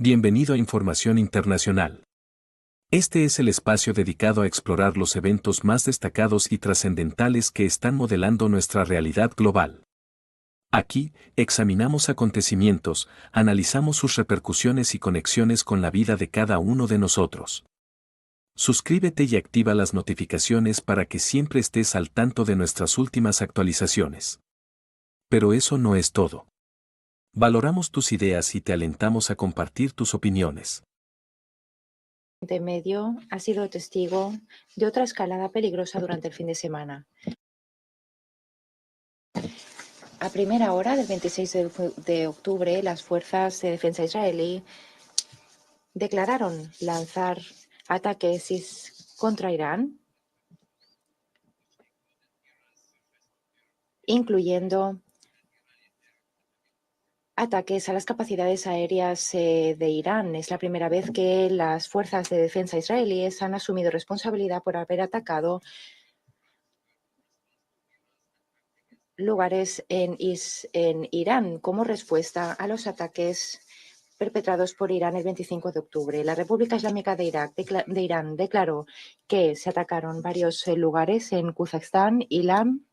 Bienvenido a Información Internacional. Este es el espacio dedicado a explorar los eventos más destacados y trascendentales que están modelando nuestra realidad global. Aquí, examinamos acontecimientos, analizamos sus repercusiones y conexiones con la vida de cada uno de nosotros. Suscríbete y activa las notificaciones para que siempre estés al tanto de nuestras últimas actualizaciones. Pero eso no es todo. Valoramos tus ideas y te alentamos a compartir tus opiniones. Oriente Medio ha sido testigo de otra escalada peligrosa durante el fin de semana. A primera hora del 26 de octubre, las fuerzas de defensa israelí declararon lanzar ataques contra Irán, incluyendo ataques a las capacidades aéreas de Irán. Es la primera vez que las fuerzas de defensa israelíes han asumido responsabilidad por haber atacado lugares en Irán como respuesta a los ataques perpetrados por Irán el 25 de octubre. La República Islámica de Irán declaró que se atacaron varios lugares en Kazajstán, Irán,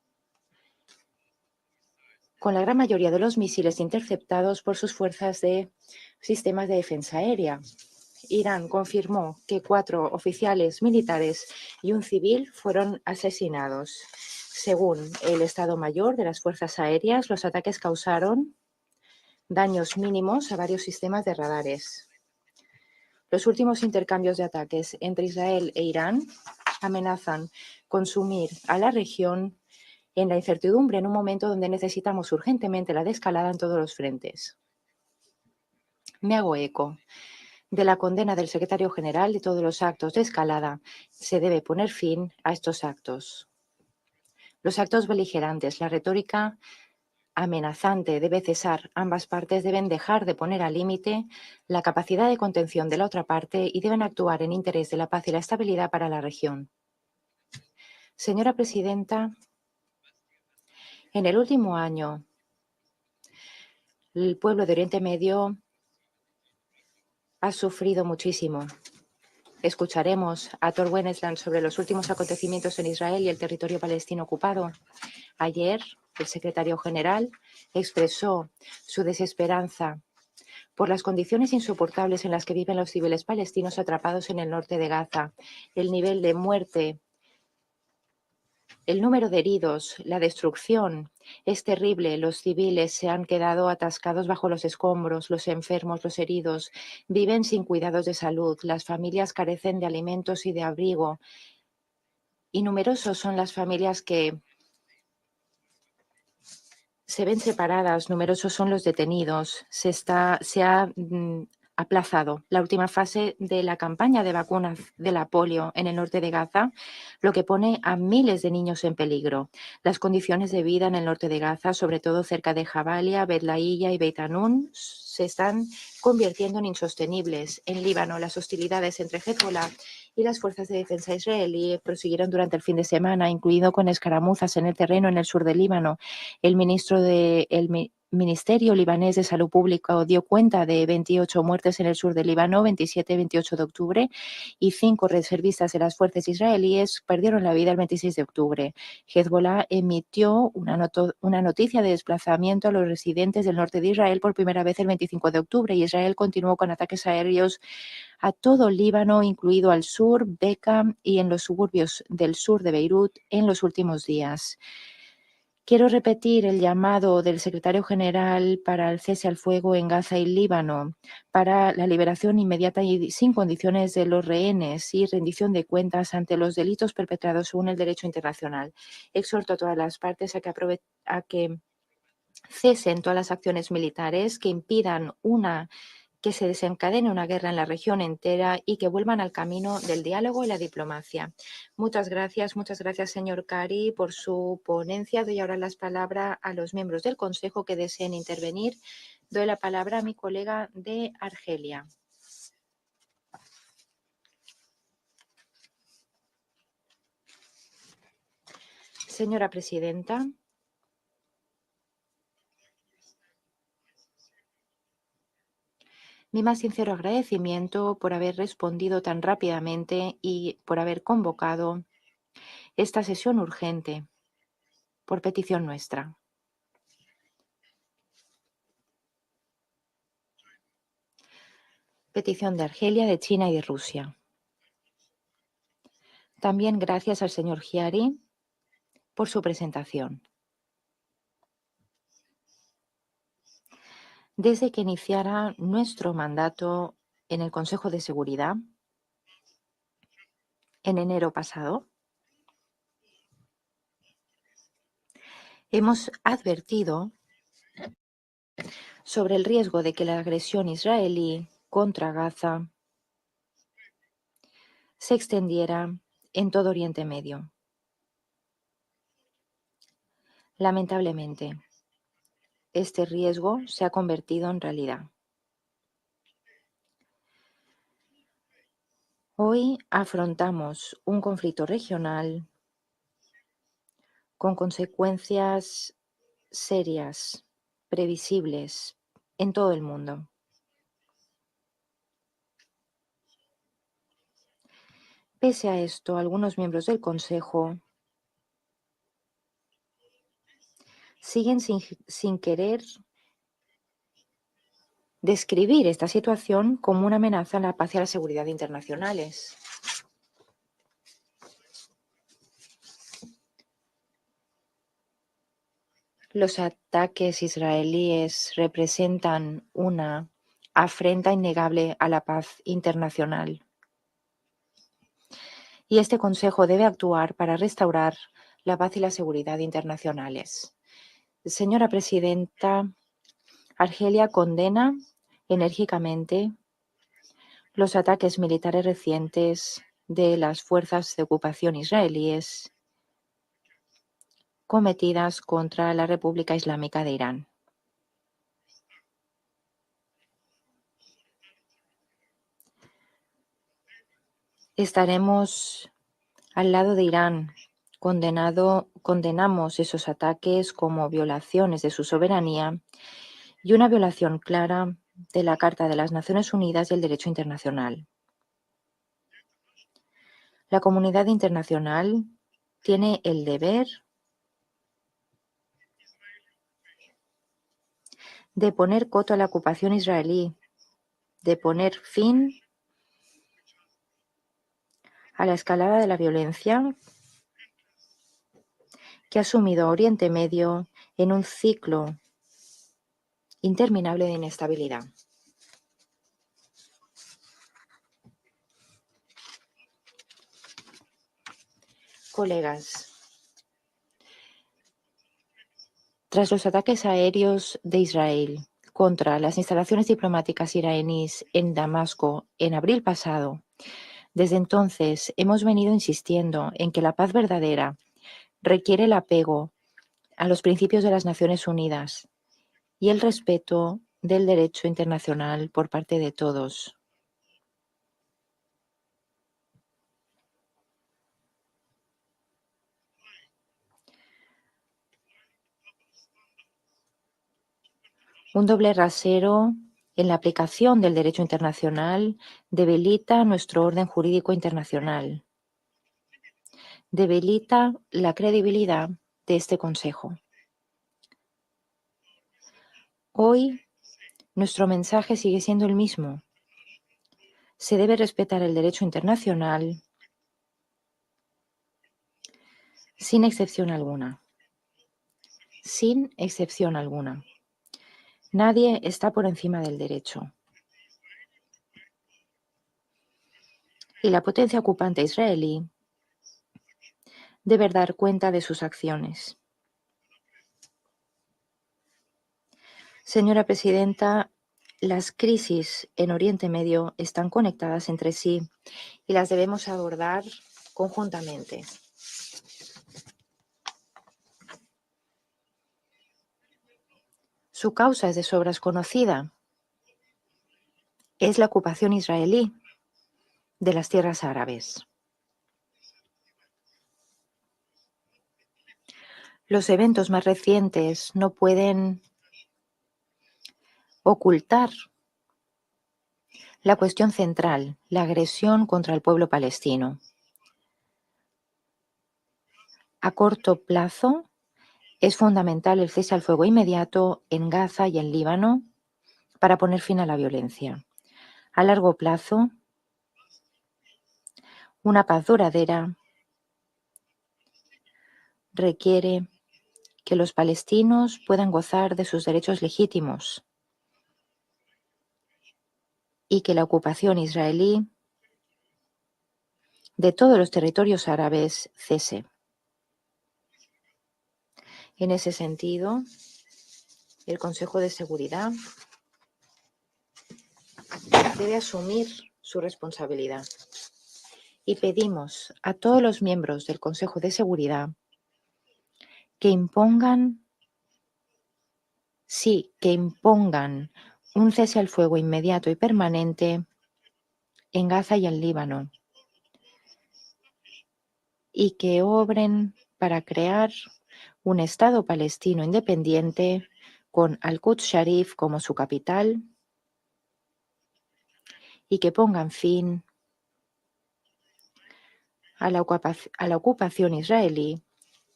con la gran mayoría de los misiles interceptados por sus fuerzas de sistemas de defensa aérea. Irán confirmó que 4 oficiales militares y un civil fueron asesinados. Según el Estado Mayor de las Fuerzas Aéreas, los ataques causaron daños mínimos a varios sistemas de radares. Los últimos intercambios de ataques entre Israel e Irán amenazan con sumir a la región en la incertidumbre en un momento donde necesitamos urgentemente la desescalada en todos los frentes. Me hago eco de la condena del secretario general de todos los actos de escalada. Se debe poner fin a estos actos. Los actos beligerantes, la retórica amenazante debe cesar. Ambas partes deben dejar de poner al límite la capacidad de contención de la otra parte y deben actuar en interés de la paz y la estabilidad para la región. Señora Presidenta, en el último año, el pueblo de Oriente Medio ha sufrido muchísimo. Escucharemos a Tor Wennesland sobre los últimos acontecimientos en Israel y el territorio palestino ocupado. Ayer, el secretario general expresó su desesperanza por las condiciones insoportables en las que viven los civiles palestinos atrapados en el norte de Gaza. El nivel de muerte, el número de heridos, la destrucción es terrible. Los civiles se han quedado atascados bajo los escombros, los enfermos, los heridos, viven sin cuidados de salud, las familias carecen de alimentos y de abrigo. Y numerosos son las familias que se ven separadas, numerosos son los detenidos. Se ha aplazado la última fase de la campaña de vacunas de la polio en el norte de Gaza, lo que pone a miles de niños en peligro. Las condiciones de vida en el norte de Gaza, sobre todo cerca de Jabalia, Bet Lahiya y Beit Hanun, se están convirtiendo en insostenibles. En Líbano, las hostilidades entre Hezbollah y las fuerzas de defensa israelí prosiguieron durante el fin de semana, incluido con escaramuzas en el terreno en el sur del Líbano. El Ministerio libanés de Salud Pública dio cuenta de 28 muertes en el sur del Líbano, 27 y 28 de octubre, y 5 reservistas de las fuerzas israelíes perdieron la vida el 26 de octubre. Hezbollah emitió una noticia de desplazamiento a los residentes del norte de Israel por primera vez el 25 de octubre, y Israel continuó con ataques aéreos a todo el Líbano, incluido al sur, Bekaa y en los suburbios del sur de Beirut en los últimos días. Quiero repetir el llamado del secretario general para el cese al fuego en Gaza y Líbano, para la liberación inmediata y sin condiciones de los rehenes y rendición de cuentas ante los delitos perpetrados según el derecho internacional. Exhorto a todas las partes a que cesen todas las acciones militares que impidan que se desencadene una guerra en la región entera y que vuelvan al camino del diálogo y la diplomacia. Muchas gracias, señor Kari, por su ponencia. Doy ahora las palabras a los miembros del Consejo que deseen intervenir. Doy la palabra a mi colega de Argelia. Señora presidenta, Mi más sincero agradecimiento por haber respondido tan rápidamente y por haber convocado esta sesión urgente por petición nuestra. Petición de Argelia, de China y de Rusia. También gracias al señor Giari por su presentación. Desde que iniciara nuestro mandato en el Consejo de Seguridad, en enero pasado, hemos advertido sobre el riesgo de que la agresión israelí contra Gaza se extendiera en todo Oriente Medio. Lamentablemente, este riesgo se ha convertido en realidad. Hoy afrontamos un conflicto regional con consecuencias serias, previsibles, en todo el mundo. Pese a esto, algunos miembros del Consejo siguen sin querer describir esta situación como una amenaza a la paz y a la seguridad internacionales. Los ataques israelíes representan una afrenta innegable a la paz internacional. Y este Consejo debe actuar para restaurar la paz y la seguridad internacionales. Señora Presidenta, Argelia condena enérgicamente los ataques militares recientes de las fuerzas de ocupación israelíes cometidas contra la República Islámica de Irán. Estaremos al lado de Irán. Condenamos esos ataques como violaciones de su soberanía y una violación clara de la Carta de las Naciones Unidas y el derecho internacional. La comunidad internacional tiene el deber de poner coto a la ocupación israelí, de poner fin a la escalada de la violencia que ha sumido a Oriente Medio en un ciclo interminable de inestabilidad. Colegas, tras los ataques aéreos de Israel contra las instalaciones diplomáticas iraníes en Damasco en abril pasado, desde entonces hemos venido insistiendo en que la paz verdadera requiere el apego a los principios de las Naciones Unidas y el respeto del derecho internacional por parte de todos. Un doble rasero en la aplicación del derecho internacional debilita nuestro orden jurídico internacional, debilita la credibilidad de este Consejo. Hoy, nuestro mensaje sigue siendo el mismo. Se debe respetar el derecho internacional sin excepción alguna. Sin excepción alguna. Nadie está por encima del derecho. Y la potencia ocupante israelí debe dar cuenta de sus acciones. Señora Presidenta, las crisis en Oriente Medio están conectadas entre sí y las debemos abordar conjuntamente. Su causa es de sobras conocida. Es la ocupación israelí de las tierras árabes. Los eventos más recientes no pueden ocultar La cuestión central, la agresión contra el pueblo palestino. A corto plazo, es fundamental el cese al fuego inmediato en Gaza y en Líbano para poner fin a la violencia. A largo plazo, una paz duradera requiere que los palestinos puedan gozar de sus derechos legítimos y que la ocupación israelí de todos los territorios árabes cese. En ese sentido, el Consejo de Seguridad debe asumir su responsabilidad y pedimos a todos los miembros del Consejo de Seguridad que impongan un cese al fuego inmediato y permanente en Gaza y en Líbano y que obren para crear un Estado palestino independiente con Al-Quds Sharif como su capital y que pongan fin a la ocupación israelí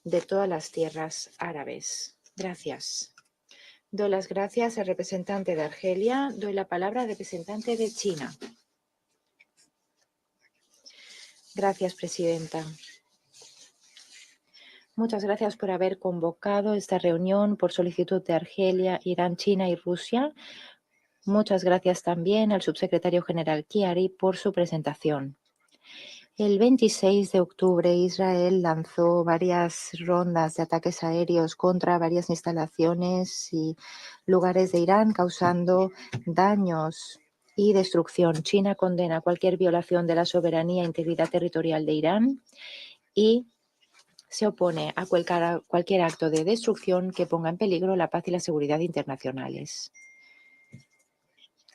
de todas las tierras árabes. Gracias. Doy las gracias al representante de Argelia. Doy la palabra al representante de China. Gracias, presidenta. Muchas gracias por haber convocado esta reunión por solicitud de Argelia, Irán, China y Rusia. Muchas gracias también al subsecretario general Chiari por su presentación. El 26 de octubre, Israel lanzó varias rondas de ataques aéreos contra varias instalaciones y lugares de Irán, causando daños y destrucción. China condena cualquier violación de la soberanía e integridad territorial de Irán y se opone a cualquier acto de destrucción que ponga en peligro la paz y la seguridad internacionales.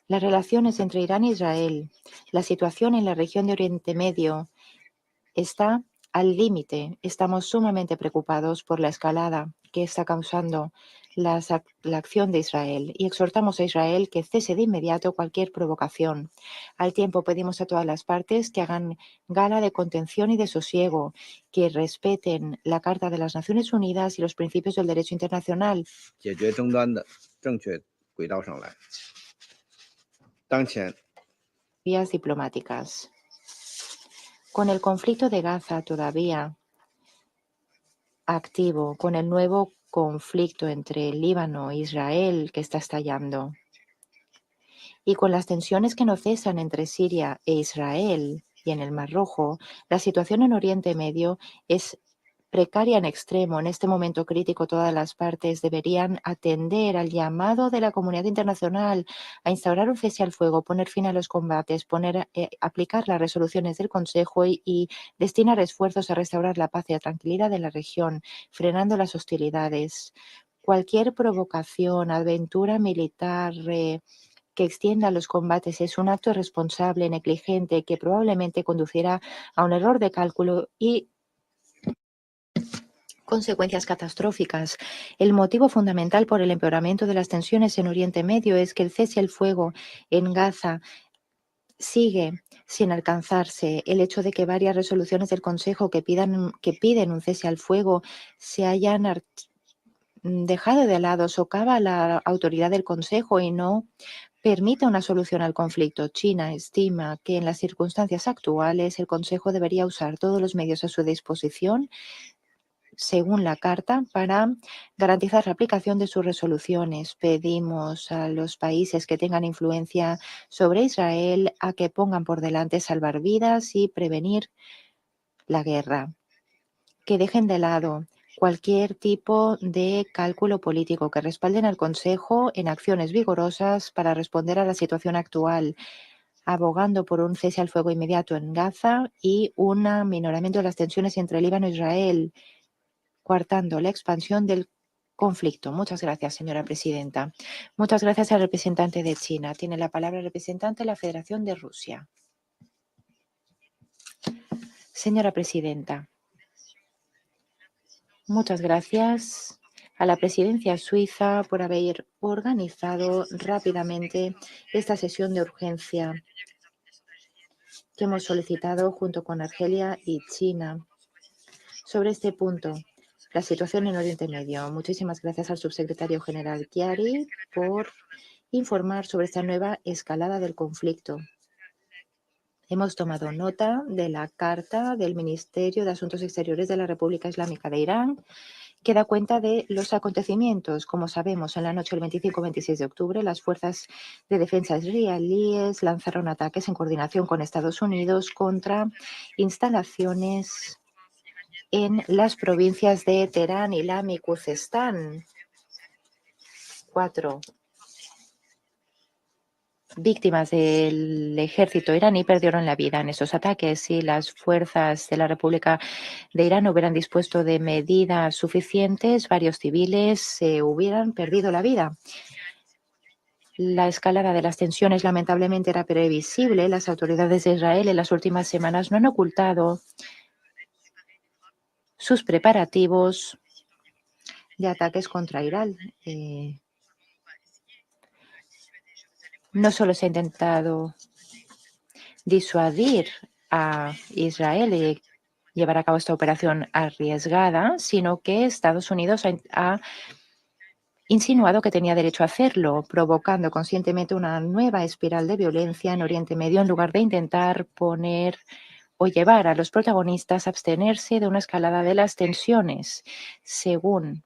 Las relaciones entre Irán e Israel, la situación en la región de Oriente Medio está al límite. Estamos sumamente preocupados por la escalada que está causando la acción de Israel y exhortamos a Israel que cese de inmediato cualquier provocación. Al tiempo pedimos a todas las partes que hagan gala de contención y de sosiego, que respeten la Carta de las Naciones Unidas y los principios del derecho internacional. Vías diplomáticas. Con el conflicto de Gaza todavía activo, con el nuevo conflicto entre Líbano e Israel que está estallando y con las tensiones que no cesan entre Siria e Israel y en el Mar Rojo, la situación en Oriente Medio es precaria en extremo. En este momento crítico, todas las partes deberían atender al llamado de la comunidad internacional a instaurar un cese al fuego, poner fin a los combates, aplicar las resoluciones del Consejo y destinar esfuerzos a restaurar la paz y la tranquilidad de la región, frenando las hostilidades. Cualquier provocación, aventura militar que extienda los combates es un acto irresponsable, negligente, que probablemente conducirá a un error de cálculo y consecuencias catastróficas. El motivo fundamental por el empeoramiento de las tensiones en Oriente Medio es que el cese al fuego en Gaza sigue sin alcanzarse. El hecho de que varias resoluciones del Consejo que piden un cese al fuego se hayan dejado de lado socava la autoridad del Consejo y no permite una solución al conflicto. China estima que en las circunstancias actuales el Consejo debería usar todos los medios a su disposición según la Carta, para garantizar la aplicación de sus resoluciones. Pedimos a los países que tengan influencia sobre Israel a que pongan por delante salvar vidas y prevenir la guerra, que dejen de lado cualquier tipo de cálculo político, que respalden al Consejo en acciones vigorosas para responder a la situación actual, abogando por un cese al fuego inmediato en Gaza y un aminoramiento de las tensiones entre Líbano e Israel, coartando la expansión del conflicto. Muchas gracias, señora presidenta. Muchas gracias al representante de China. Tiene la palabra el representante de la Federación de Rusia. Señora presidenta, muchas gracias a la presidencia suiza por haber organizado rápidamente esta sesión de urgencia que hemos solicitado junto con Argelia y China sobre este punto, la situación en Oriente Medio. Muchísimas gracias al subsecretario general Chiari por informar sobre esta nueva escalada del conflicto. Hemos tomado nota de la carta del Ministerio de Asuntos Exteriores de la República Islámica de Irán, que da cuenta de los acontecimientos. Como sabemos, en la noche del 25-26 de octubre, las fuerzas de defensa israelíes lanzaron ataques en coordinación con Estados Unidos contra instalaciones en las provincias de Teherán, Ilam y Khuzestán. 4 víctimas del ejército iraní perdieron la vida en esos ataques. Si las fuerzas de la República de Irán hubieran dispuesto de medidas suficientes, varios civiles se hubieran perdido la vida. La escalada de las tensiones lamentablemente era previsible. Las autoridades de Israel en las últimas semanas no han ocultado sus preparativos de ataques contra Irán. No solo se ha intentado disuadir a Israel y llevar a cabo esta operación arriesgada, sino que Estados Unidos ha insinuado que tenía derecho a hacerlo, provocando conscientemente una nueva espiral de violencia en Oriente Medio en lugar de intentar poner o llevar a los protagonistas a abstenerse de una escalada de las tensiones. Según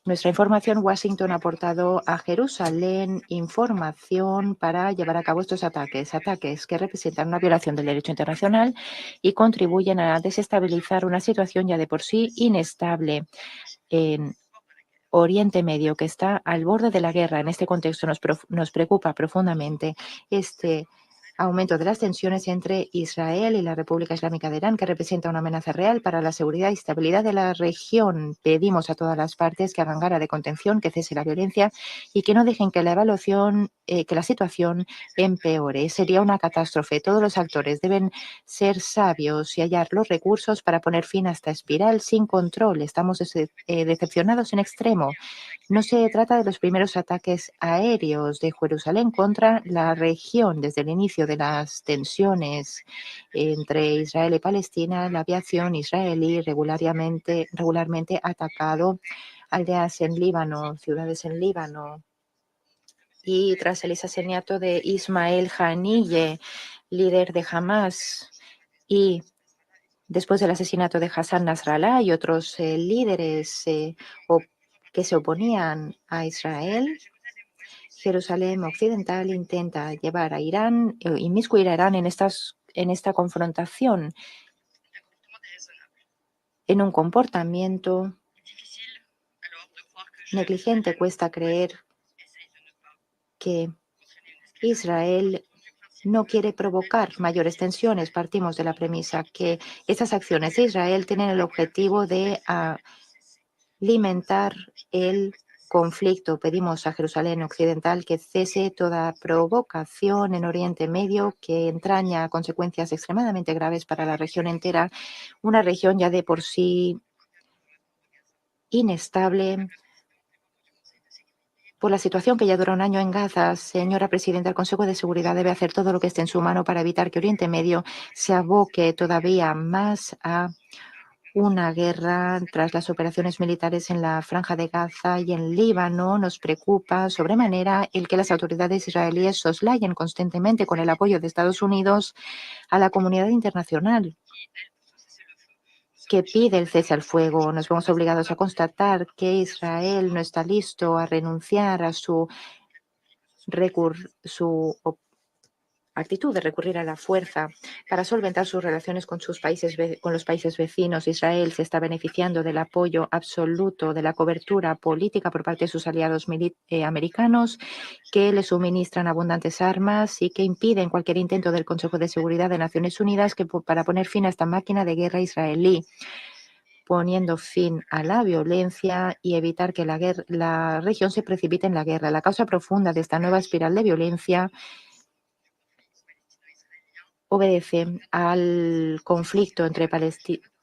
nuestra información, Washington ha aportado a Jerusalén información para llevar a cabo estos ataques que representan una violación del derecho internacional y contribuyen a desestabilizar una situación ya de por sí inestable en Oriente Medio, que está al borde de la guerra. En este contexto nos preocupa profundamente este aumento de las tensiones entre Israel y la República Islámica de Irán, que representa una amenaza real para la seguridad y estabilidad de la región. Pedimos a todas las partes que hagan gala de contención, que cese la violencia y que no dejen que que la situación empeore. Sería una catástrofe. Todos los actores deben ser sabios y hallar los recursos para poner fin a esta espiral sin control. Estamos decepcionados en extremo. No se trata de los primeros ataques aéreos de Jerusalén contra la región. Desde el inicio de las tensiones entre Israel y Palestina, la aviación israelí regularmente ha atacado aldeas en Líbano, ciudades en Líbano. Y tras el asesinato de Ismael Haniyeh, líder de Hamas, y después del asesinato de Hassan Nasrallah y otros líderes que se oponían a Israel, Jerusalén Occidental intenta llevar a Irán, inmiscuir a Irán en esta confrontación en un comportamiento negligente. Cuesta creer que Israel no quiere provocar mayores tensiones. Partimos de la premisa que estas acciones de Israel tienen el objetivo de alimentar el conflicto. Pedimos a Jerusalén Occidental que cese toda provocación en Oriente Medio que entraña consecuencias extremadamente graves para la región entera, una región ya de por sí inestable por la situación que ya dura un año en Gaza. Señora Presidenta, el Consejo de Seguridad debe hacer todo lo que esté en su mano para evitar que Oriente Medio se aboque todavía más a una guerra. Tras las operaciones militares en la Franja de Gaza y en Líbano, nos preocupa sobremanera el que las autoridades israelíes soslayen constantemente, con el apoyo de Estados Unidos, a la comunidad internacional que pide el cese al fuego. Nos vemos obligados a constatar que Israel no está listo a renunciar a su actitud de recurrir a la fuerza para solventar sus relaciones con los países vecinos. Israel se está beneficiando del apoyo absoluto de la cobertura política por parte de sus aliados americanos, que le suministran abundantes armas y que impiden cualquier intento del Consejo de Seguridad de Naciones Unidas para poner fin a esta máquina de guerra israelí, poniendo fin a la violencia y evitar que la región se precipite en la guerra. La causa profunda de esta nueva espiral de violencia obedece al conflicto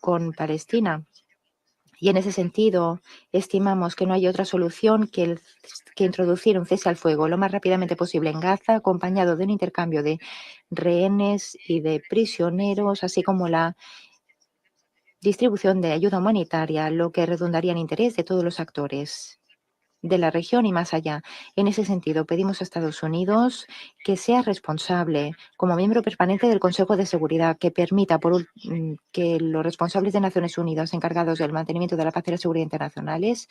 con Palestina Y en ese sentido, estimamos que no hay otra solución que introducir un cese al fuego lo más rápidamente posible en Gaza, acompañado de un intercambio de rehenes y de prisioneros, así como la distribución de ayuda humanitaria, lo que redundaría en interés de todos los actores de la región y más allá. En ese sentido, pedimos a Estados Unidos que sea responsable como miembro permanente del Consejo de Seguridad, que permita que los responsables de Naciones Unidas encargados del mantenimiento de la paz y la seguridad internacionales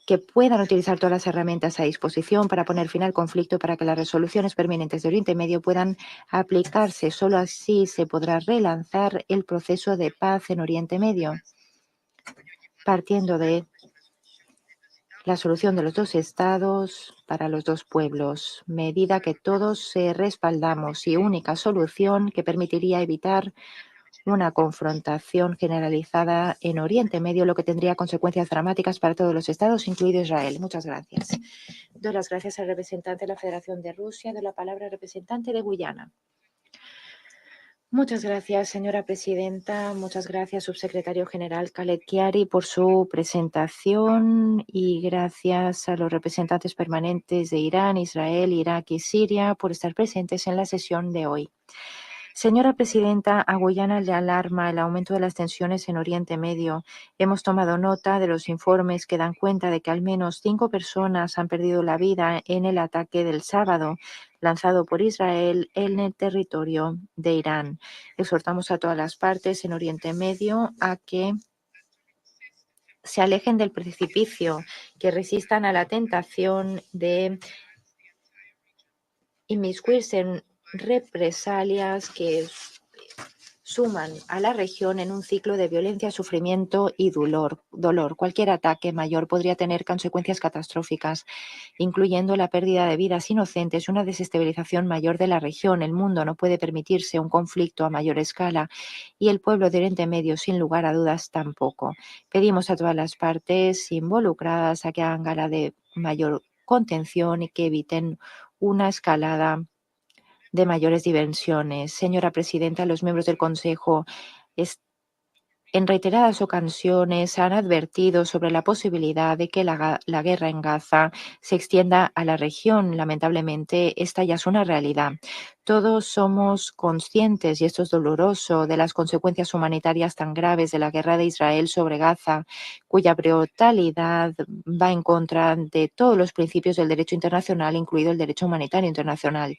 que puedan utilizar todas las herramientas a disposición para poner fin al conflicto, para que las resoluciones permanentes de Oriente Medio puedan aplicarse. Solo así se podrá relanzar el proceso de paz en Oriente Medio, partiendo de la solución de los dos estados para los dos pueblos, medida que todos respaldamos y única solución que permitiría evitar una confrontación generalizada en Oriente Medio, lo que tendría consecuencias dramáticas para todos los estados, incluido Israel. Muchas gracias. Doy las gracias al representante de la Federación de Rusia. De la palabra al representante de Guyana. Muchas gracias, señora presidenta. Muchas gracias, subsecretario general Khaled Kiari, por su presentación y gracias a los representantes permanentes de Irán, Israel, Irak y Siria por estar presentes en la sesión de hoy. Señora presidenta, a Guyana le alarma el aumento de las tensiones en Oriente Medio. Hemos tomado nota de los informes que dan cuenta de que al menos 5 personas han perdido la vida en el ataque del sábado lanzado por Israel en el territorio de Irán. Exhortamos a todas las partes en Oriente Medio a que se alejen del precipicio, que resistan a la tentación de inmiscuirse en represalias que suman a la región en un ciclo de violencia, sufrimiento y dolor. Cualquier ataque mayor podría tener consecuencias catastróficas, incluyendo la pérdida de vidas inocentes y una desestabilización mayor de la región. El mundo no puede permitirse un conflicto a mayor escala y el pueblo de Oriente Medio, sin lugar a dudas, tampoco. Pedimos a todas las partes involucradas a que hagan gala de mayor contención y que eviten una escalada de mayores dimensiones. Señora presidenta, los miembros del Consejo en reiteradas ocasiones han advertido sobre la posibilidad de que la guerra en Gaza se extienda a la región. Lamentablemente, esta ya es una realidad. Todos somos conscientes, y esto es doloroso, de las consecuencias humanitarias tan graves de la guerra de Israel sobre Gaza, cuya brutalidad va en contra de todos los principios del derecho internacional, incluido el derecho humanitario internacional.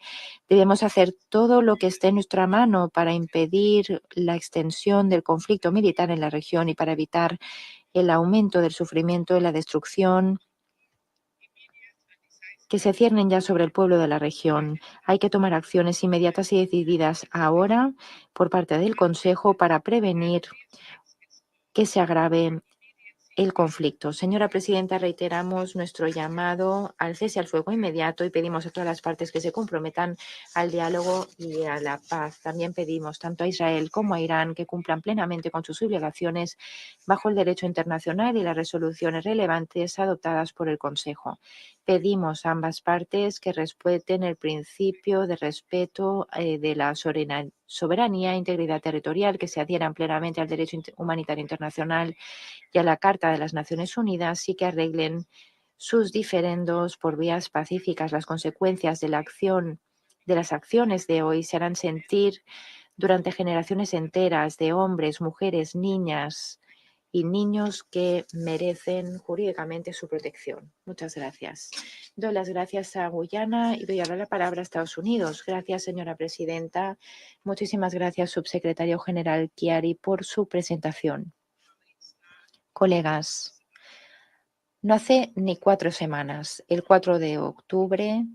Debemos hacer todo lo que esté en nuestra mano para impedir la extensión del conflicto militar en la región y para evitar el aumento del sufrimiento y la destrucción que se ciernen ya sobre el pueblo de la región. Hay que tomar acciones inmediatas y decididas ahora por parte del Consejo para prevenir que se agrave el conflicto. Señora presidenta, reiteramos nuestro llamado al cese al fuego inmediato y pedimos a todas las partes que se comprometan al diálogo y a la paz. También pedimos tanto a Israel como a Irán que cumplan plenamente con sus obligaciones bajo el derecho internacional y las resoluciones relevantes adoptadas por el Consejo. Pedimos a ambas partes que respeten el principio de respeto de la soberanía e integridad territorial, que se adhieran plenamente al derecho humanitario internacional y a la Carta de las Naciones Unidas y que arreglen sus diferendos por vías pacíficas. Las consecuencias de las acciones de hoy se harán sentir durante generaciones enteras de hombres, mujeres, niñas y niños que merecen jurídicamente su protección. Muchas gracias. Doy las gracias a Guyana y doy ahora la palabra a Estados Unidos. Gracias, señora presidenta. Muchísimas gracias, subsecretario general Chiari, por su presentación. Colegas, no hace ni 4 semanas, el 4 de octubre,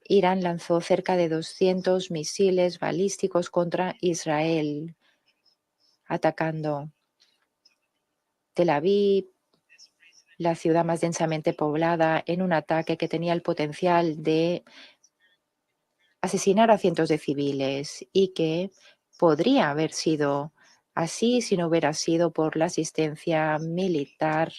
Irán lanzó cerca de 200 misiles balísticos contra Israel, atacando Tel Aviv, la ciudad más densamente poblada, en un ataque que tenía el potencial de asesinar a cientos de civiles y que podría haber sido así si no hubiera sido por la asistencia militar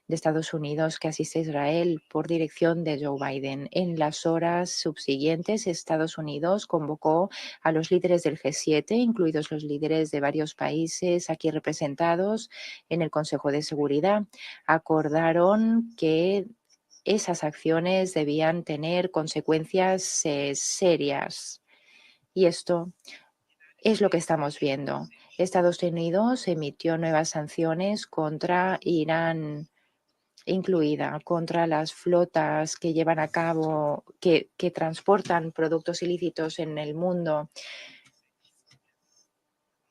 de Estados Unidos que asiste a Israel por dirección de Joe Biden. En las horas subsiguientes, Estados Unidos convocó a los líderes del G7, incluidos los líderes de varios países aquí representados en el Consejo de Seguridad. Acordaron que esas acciones debían tener consecuencias serias. Y esto es lo que estamos viendo. Estados Unidos emitió nuevas sanciones contra Irán, incluida contra las flotas que llevan a cabo, que transportan productos ilícitos en el mundo,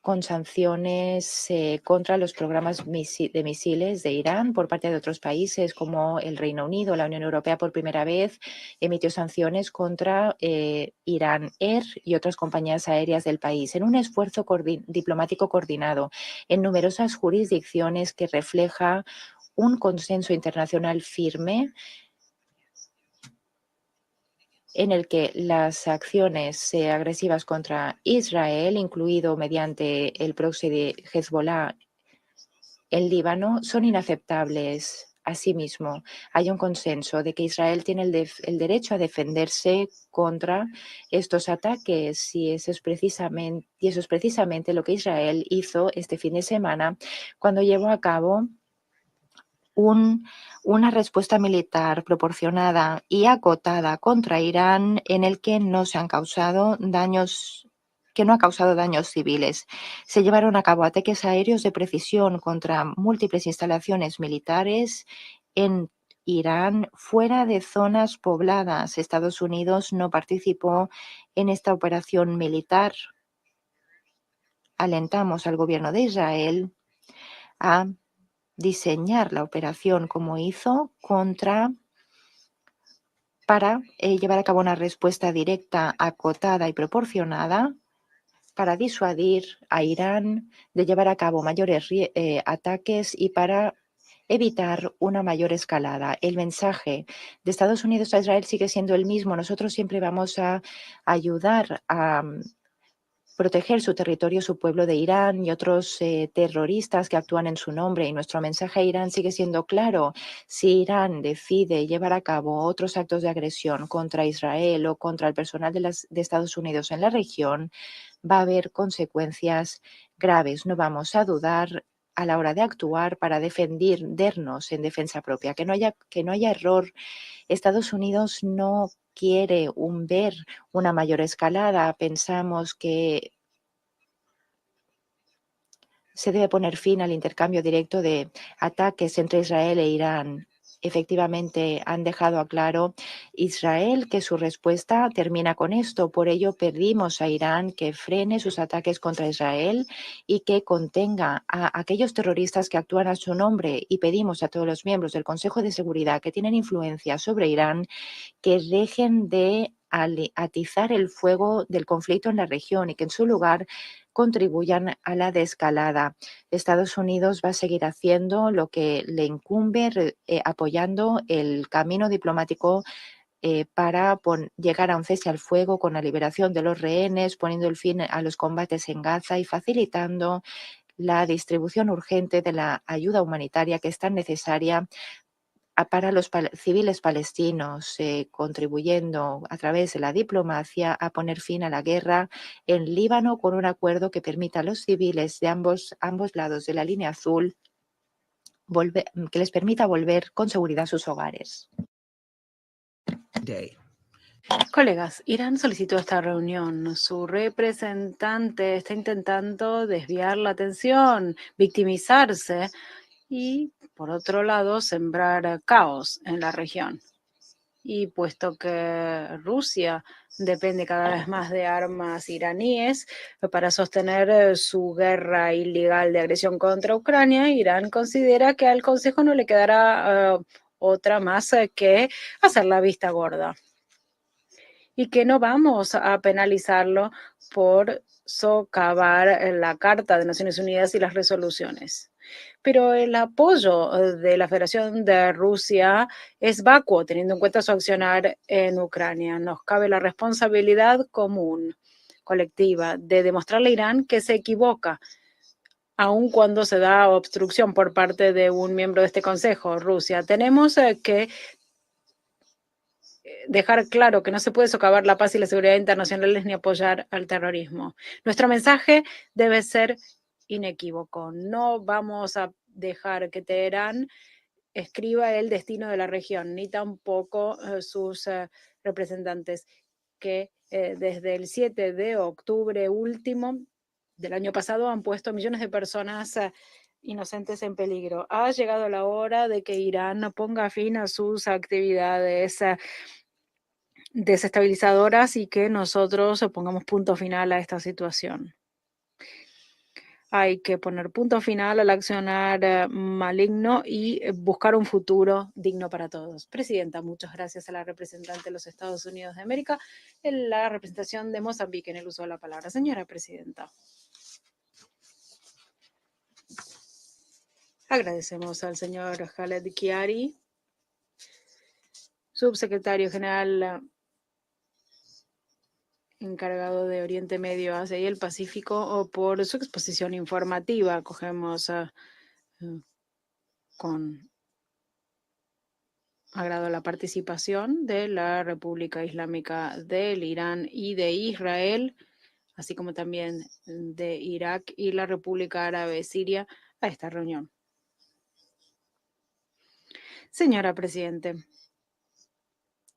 con sanciones contra los programas de misiles de Irán por parte de otros países como el Reino Unido. La Unión Europea por primera vez emitió sanciones contra Irán Air y otras compañías aéreas del país en un esfuerzo diplomático coordinado en numerosas jurisdicciones que refleja un consenso internacional firme en el que las acciones agresivas contra Israel, incluido mediante el proxy de Hezbollah en Líbano, son inaceptables. Asimismo, hay un consenso de que Israel tiene el derecho a defenderse contra estos ataques y eso es precisamente lo que Israel hizo este fin de semana cuando llevó a cabo una respuesta militar proporcionada y acotada contra Irán en el que no se han causado daños que no ha causado daños civiles. Se llevaron a cabo ataques aéreos de precisión contra múltiples instalaciones militares en Irán fuera de zonas pobladas. Estados Unidos no participó en esta operación militar. Alentamos al gobierno de Israel a diseñar la operación como hizo para llevar a cabo una respuesta directa, acotada y proporcionada para disuadir a Irán de llevar a cabo mayores ataques y para evitar una mayor escalada. El mensaje de Estados Unidos a Israel sigue siendo el mismo. Nosotros siempre vamos a ayudar a proteger su territorio, su pueblo de Irán y otros terroristas que actúan en su nombre. Y nuestro mensaje a Irán sigue siendo claro. Si Irán decide llevar a cabo otros actos de agresión contra Israel o contra el personal de Estados Unidos en la región, va a haber consecuencias graves. No vamos a dudar a la hora de actuar para defendernos en defensa propia. Que no haya error. Estados Unidos no quiere ver una mayor escalada. Pensamos que se debe poner fin al intercambio directo de ataques entre Israel e Irán. Efectivamente, han dejado a claro Israel que su respuesta termina con esto. Por ello, pedimos a Irán que frene sus ataques contra Israel y que contenga a aquellos terroristas que actúan a su nombre. Y pedimos a todos los miembros del Consejo de Seguridad que tienen influencia sobre Irán que dejen de atizar el fuego del conflicto en la región y que en su lugar contribuyan a la desescalada. Estados Unidos va a seguir haciendo lo que le incumbe, apoyando el camino diplomático para llegar a un cese al fuego con la liberación de los rehenes, poniendo el fin a los combates en Gaza y facilitando la distribución urgente de la ayuda humanitaria que es tan necesaria para los civiles palestinos, contribuyendo a través de la diplomacia a poner fin a la guerra en Líbano con un acuerdo que permita a los civiles de ambos lados de la línea azul que les permita volver con seguridad a sus hogares. Colegas, Irán solicitó esta reunión. Su representante está intentando desviar la atención, victimizarse y, por otro lado, sembrar caos en la región. Y puesto que Rusia depende cada vez más de armas iraníes para sostener su guerra ilegal de agresión contra Ucrania, Irán considera que al Consejo no le quedará otra más que hacer la vista gorda y que no vamos a penalizarlo por socavar la Carta de Naciones Unidas y las resoluciones. Pero el apoyo de la Federación de Rusia es vacuo, teniendo en cuenta su accionar en Ucrania. Nos cabe la responsabilidad común, colectiva, de demostrarle a Irán que se equivoca aun cuando se da obstrucción por parte de un miembro de este Consejo, Rusia. Tenemos que dejar claro que no se puede socavar la paz y la seguridad internacionales ni apoyar al terrorismo. Nuestro mensaje debe ser inequívoco. No vamos a dejar que Teherán escriba el destino de la región, ni tampoco sus representantes, que desde el 7 de octubre último del año pasado han puesto a millones de personas inocentes en peligro. Ha llegado la hora de que Irán ponga fin a sus actividades desestabilizadoras y que nosotros pongamos punto final a esta situación. Hay que poner punto final al accionar maligno y buscar un futuro digno para todos. Presidenta, muchas gracias a la representante de los Estados Unidos de América en la representación de Mozambique en el uso de la palabra. Señora presidenta. Agradecemos al señor Khaled Kiari, subsecretario general encargado de Oriente Medio, Asia y el Pacífico, por su exposición informativa. Acogemos con agrado la participación de la República Islámica del Irán y de Israel, así como también de Irak y la República Árabe Siria, a esta reunión. Señora Presidente,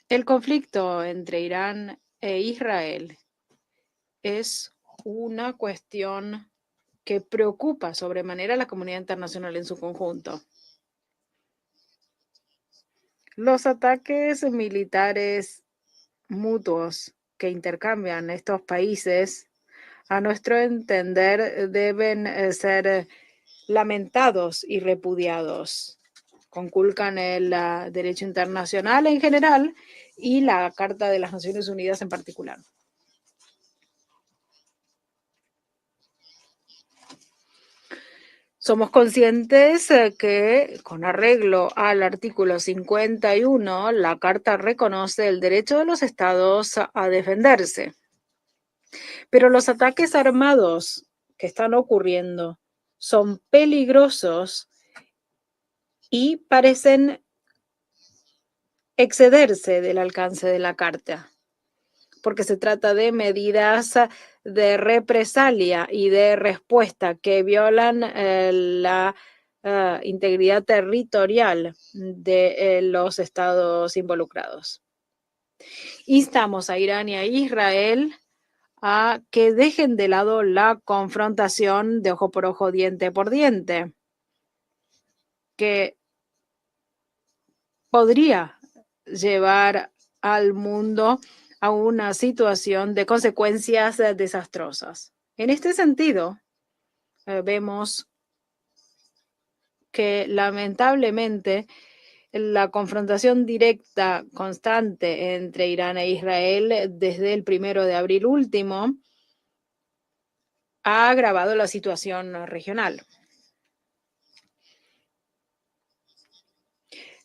el conflicto entre Irán e Israel es una cuestión que preocupa sobremanera a la comunidad internacional en su conjunto. Los ataques militares mutuos que intercambian estos países, a nuestro entender, deben ser lamentados y repudiados. Conculcan el derecho internacional en general y la Carta de las Naciones Unidas en particular. Somos conscientes que, con arreglo al artículo 51, la Carta reconoce el derecho de los estados a defenderse. Pero los ataques armados que están ocurriendo son peligrosos y parecen excederse del alcance de la Carta, porque se trata de medidas de represalia y de respuesta que violan la integridad territorial de los estados involucrados. Instamos a Irán y a Israel a que dejen de lado la confrontación de ojo por ojo, diente por diente, que podría llevar al mundo a una situación de consecuencias desastrosas. En este sentido, vemos que lamentablemente la confrontación directa constante entre Irán e Israel desde el 1 de abril último ha agravado la situación regional.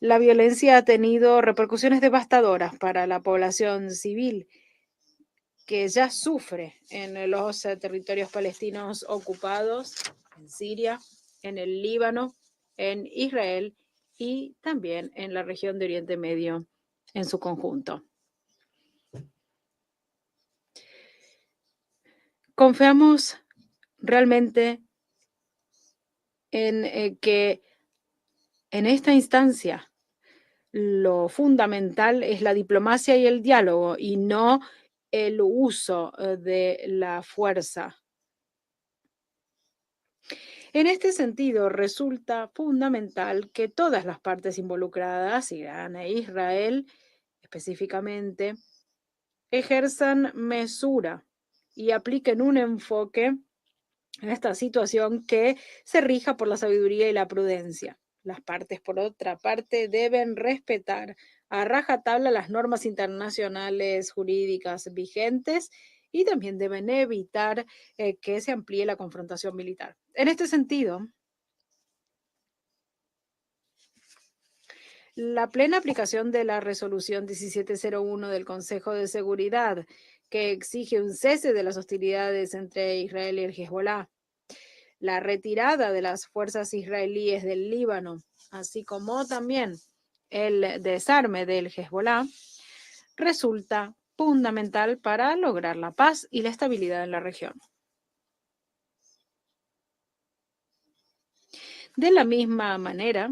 La violencia ha tenido repercusiones devastadoras para la población civil que ya sufre en los territorios palestinos ocupados, en Siria, en el Líbano, en Israel y también en la región de Oriente Medio en su conjunto. Confiamos realmente en que en esta instancia lo fundamental es la diplomacia y el diálogo y no el uso de la fuerza. En este sentido, resulta fundamental que todas las partes involucradas, Irán e Israel específicamente, ejerzan mesura y apliquen un enfoque a esta situación que se rija por la sabiduría y la prudencia. Las partes, por otra parte, deben respetar a rajatabla las normas internacionales jurídicas vigentes y también deben evitar que se amplíe la confrontación militar. En este sentido, la plena aplicación de la resolución 1701 del Consejo de Seguridad, que exige un cese de las hostilidades entre Israel y el Hezbolá, la retirada de las fuerzas israelíes del Líbano, así como también el desarme del Hezbolá, resulta fundamental para lograr la paz y la estabilidad en la región. De la misma manera,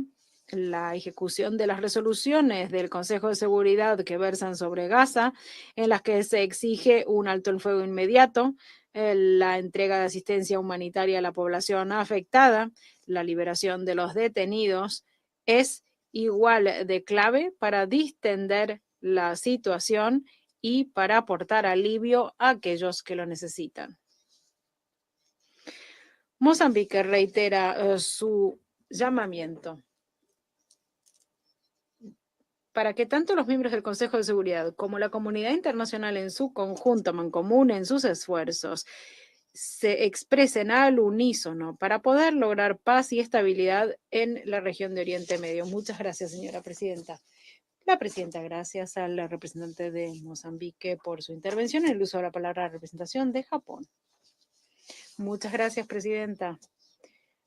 la ejecución de las resoluciones del Consejo de Seguridad que versan sobre Gaza, en las que se exige un alto el fuego inmediato, la entrega de asistencia humanitaria a la población afectada, la liberación de los detenidos, es igual de clave para distender la situación y para aportar alivio a aquellos que lo necesitan. Mozambique reitera su llamamiento para que tanto los miembros del Consejo de Seguridad como la comunidad internacional en su conjunto mancomunen sus esfuerzos, se expresen al unísono para poder lograr paz y estabilidad en la región de Oriente Medio. Muchas gracias, señora presidenta. La presidenta, gracias al representante de Mozambique por su intervención en el uso de la palabra representación de Japón. Muchas gracias, presidenta.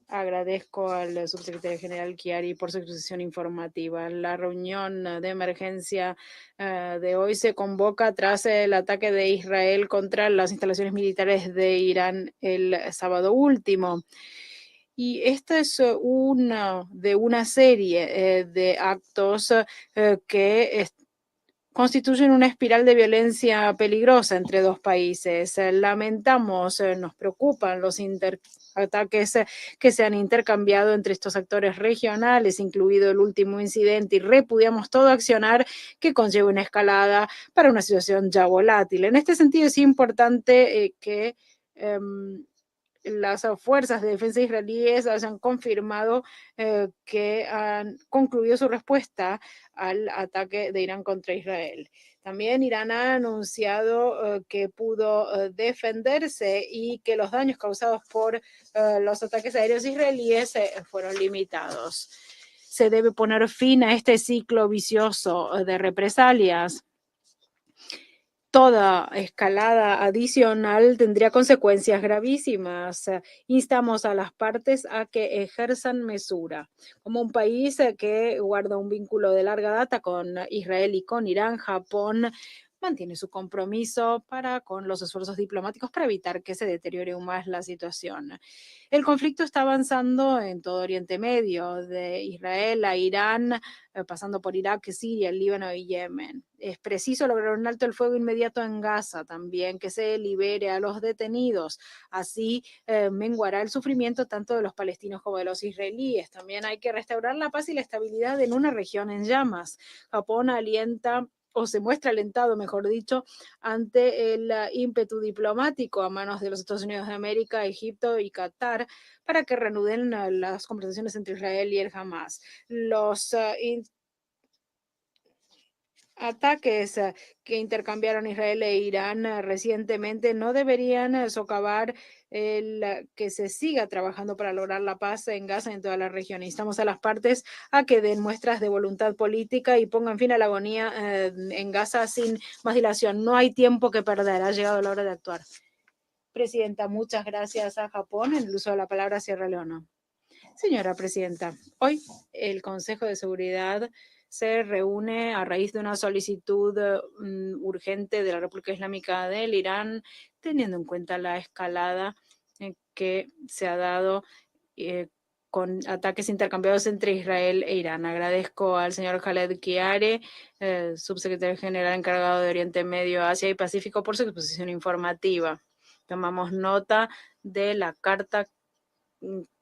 Agradezco al subsecretario general Chiari por su exposición informativa. La reunión de emergencia de hoy se convoca tras el ataque de Israel contra las instalaciones militares de Irán el sábado último. Y esta es una de una serie de actos que constituyen una espiral de violencia peligrosa entre dos países. Lamentamos, nos preocupan los ataques que se han intercambiado entre estos actores regionales, incluido el último incidente, y repudiamos todo accionar que conlleve una escalada para una situación ya volátil. En este sentido, es importante que las fuerzas de defensa israelíes hayan confirmado que han concluido su respuesta al ataque de Irán contra Israel. También Irán ha anunciado que pudo defenderse y que los daños causados por los ataques aéreos israelíes fueron limitados. Se debe poner fin a este ciclo vicioso de represalias. Toda escalada adicional tendría consecuencias gravísimas. Instamos a las partes a que ejerzan mesura. Como un país que guarda un vínculo de larga data con Israel y con Irán, Japón mantiene su compromiso con los esfuerzos diplomáticos para evitar que se deteriore aún más la situación. El conflicto está avanzando en todo Oriente Medio, de Israel a Irán, pasando por Irak, Siria, el Líbano y Yemen. Es preciso lograr un alto el fuego inmediato en Gaza también, que se libere a los detenidos. Así menguará el sufrimiento tanto de los palestinos como de los israelíes. También hay que restaurar la paz y la estabilidad en una región en llamas. Japón alienta o se muestra alentado, mejor dicho, ante el ímpetu diplomático a manos de los Estados Unidos de América, Egipto y Qatar para que reanuden las conversaciones entre Israel y el Hamas. Los ataques que intercambiaron Israel e Irán recientemente no deberían socavar que se siga trabajando para lograr la paz en Gaza y en toda la región. Instamos a las partes a que den muestras de voluntad política y pongan fin a la agonía en Gaza sin más dilación. No hay tiempo que perder, ha llegado la hora de actuar. Presidenta, muchas gracias a Japón en el uso de la palabra Sierra Leona. Señora presidenta, hoy el Consejo de Seguridad se reúne a raíz de una solicitud urgente de la República Islámica del Irán, teniendo en cuenta la escalada que se ha dado con ataques intercambiados entre Israel e Irán. Agradezco al señor Khaled Chiari, subsecretario general encargado de Oriente Medio, Asia y Pacífico, por su exposición informativa. Tomamos nota de la carta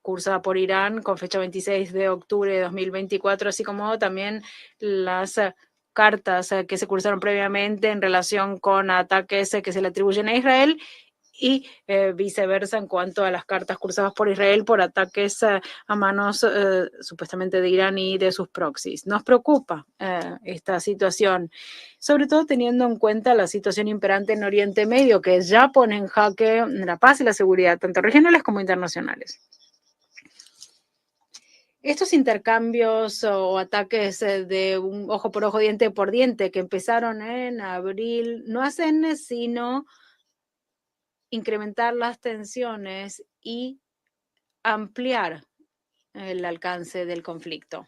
cursada por Irán con fecha 26 de octubre de 2024, así como también las cartas que se cursaron previamente en relación con ataques que se le atribuyen a Israel y viceversa en cuanto a las cartas cursadas por Israel por ataques a manos supuestamente de Irán y de sus proxies. Nos preocupa esta situación, sobre todo teniendo en cuenta la situación imperante en Oriente Medio, que ya pone en jaque la paz y la seguridad, tanto regionales como internacionales. Estos intercambios o ataques de un ojo por ojo, diente por diente, que empezaron en abril, no hacen sino incrementar las tensiones y ampliar el alcance del conflicto.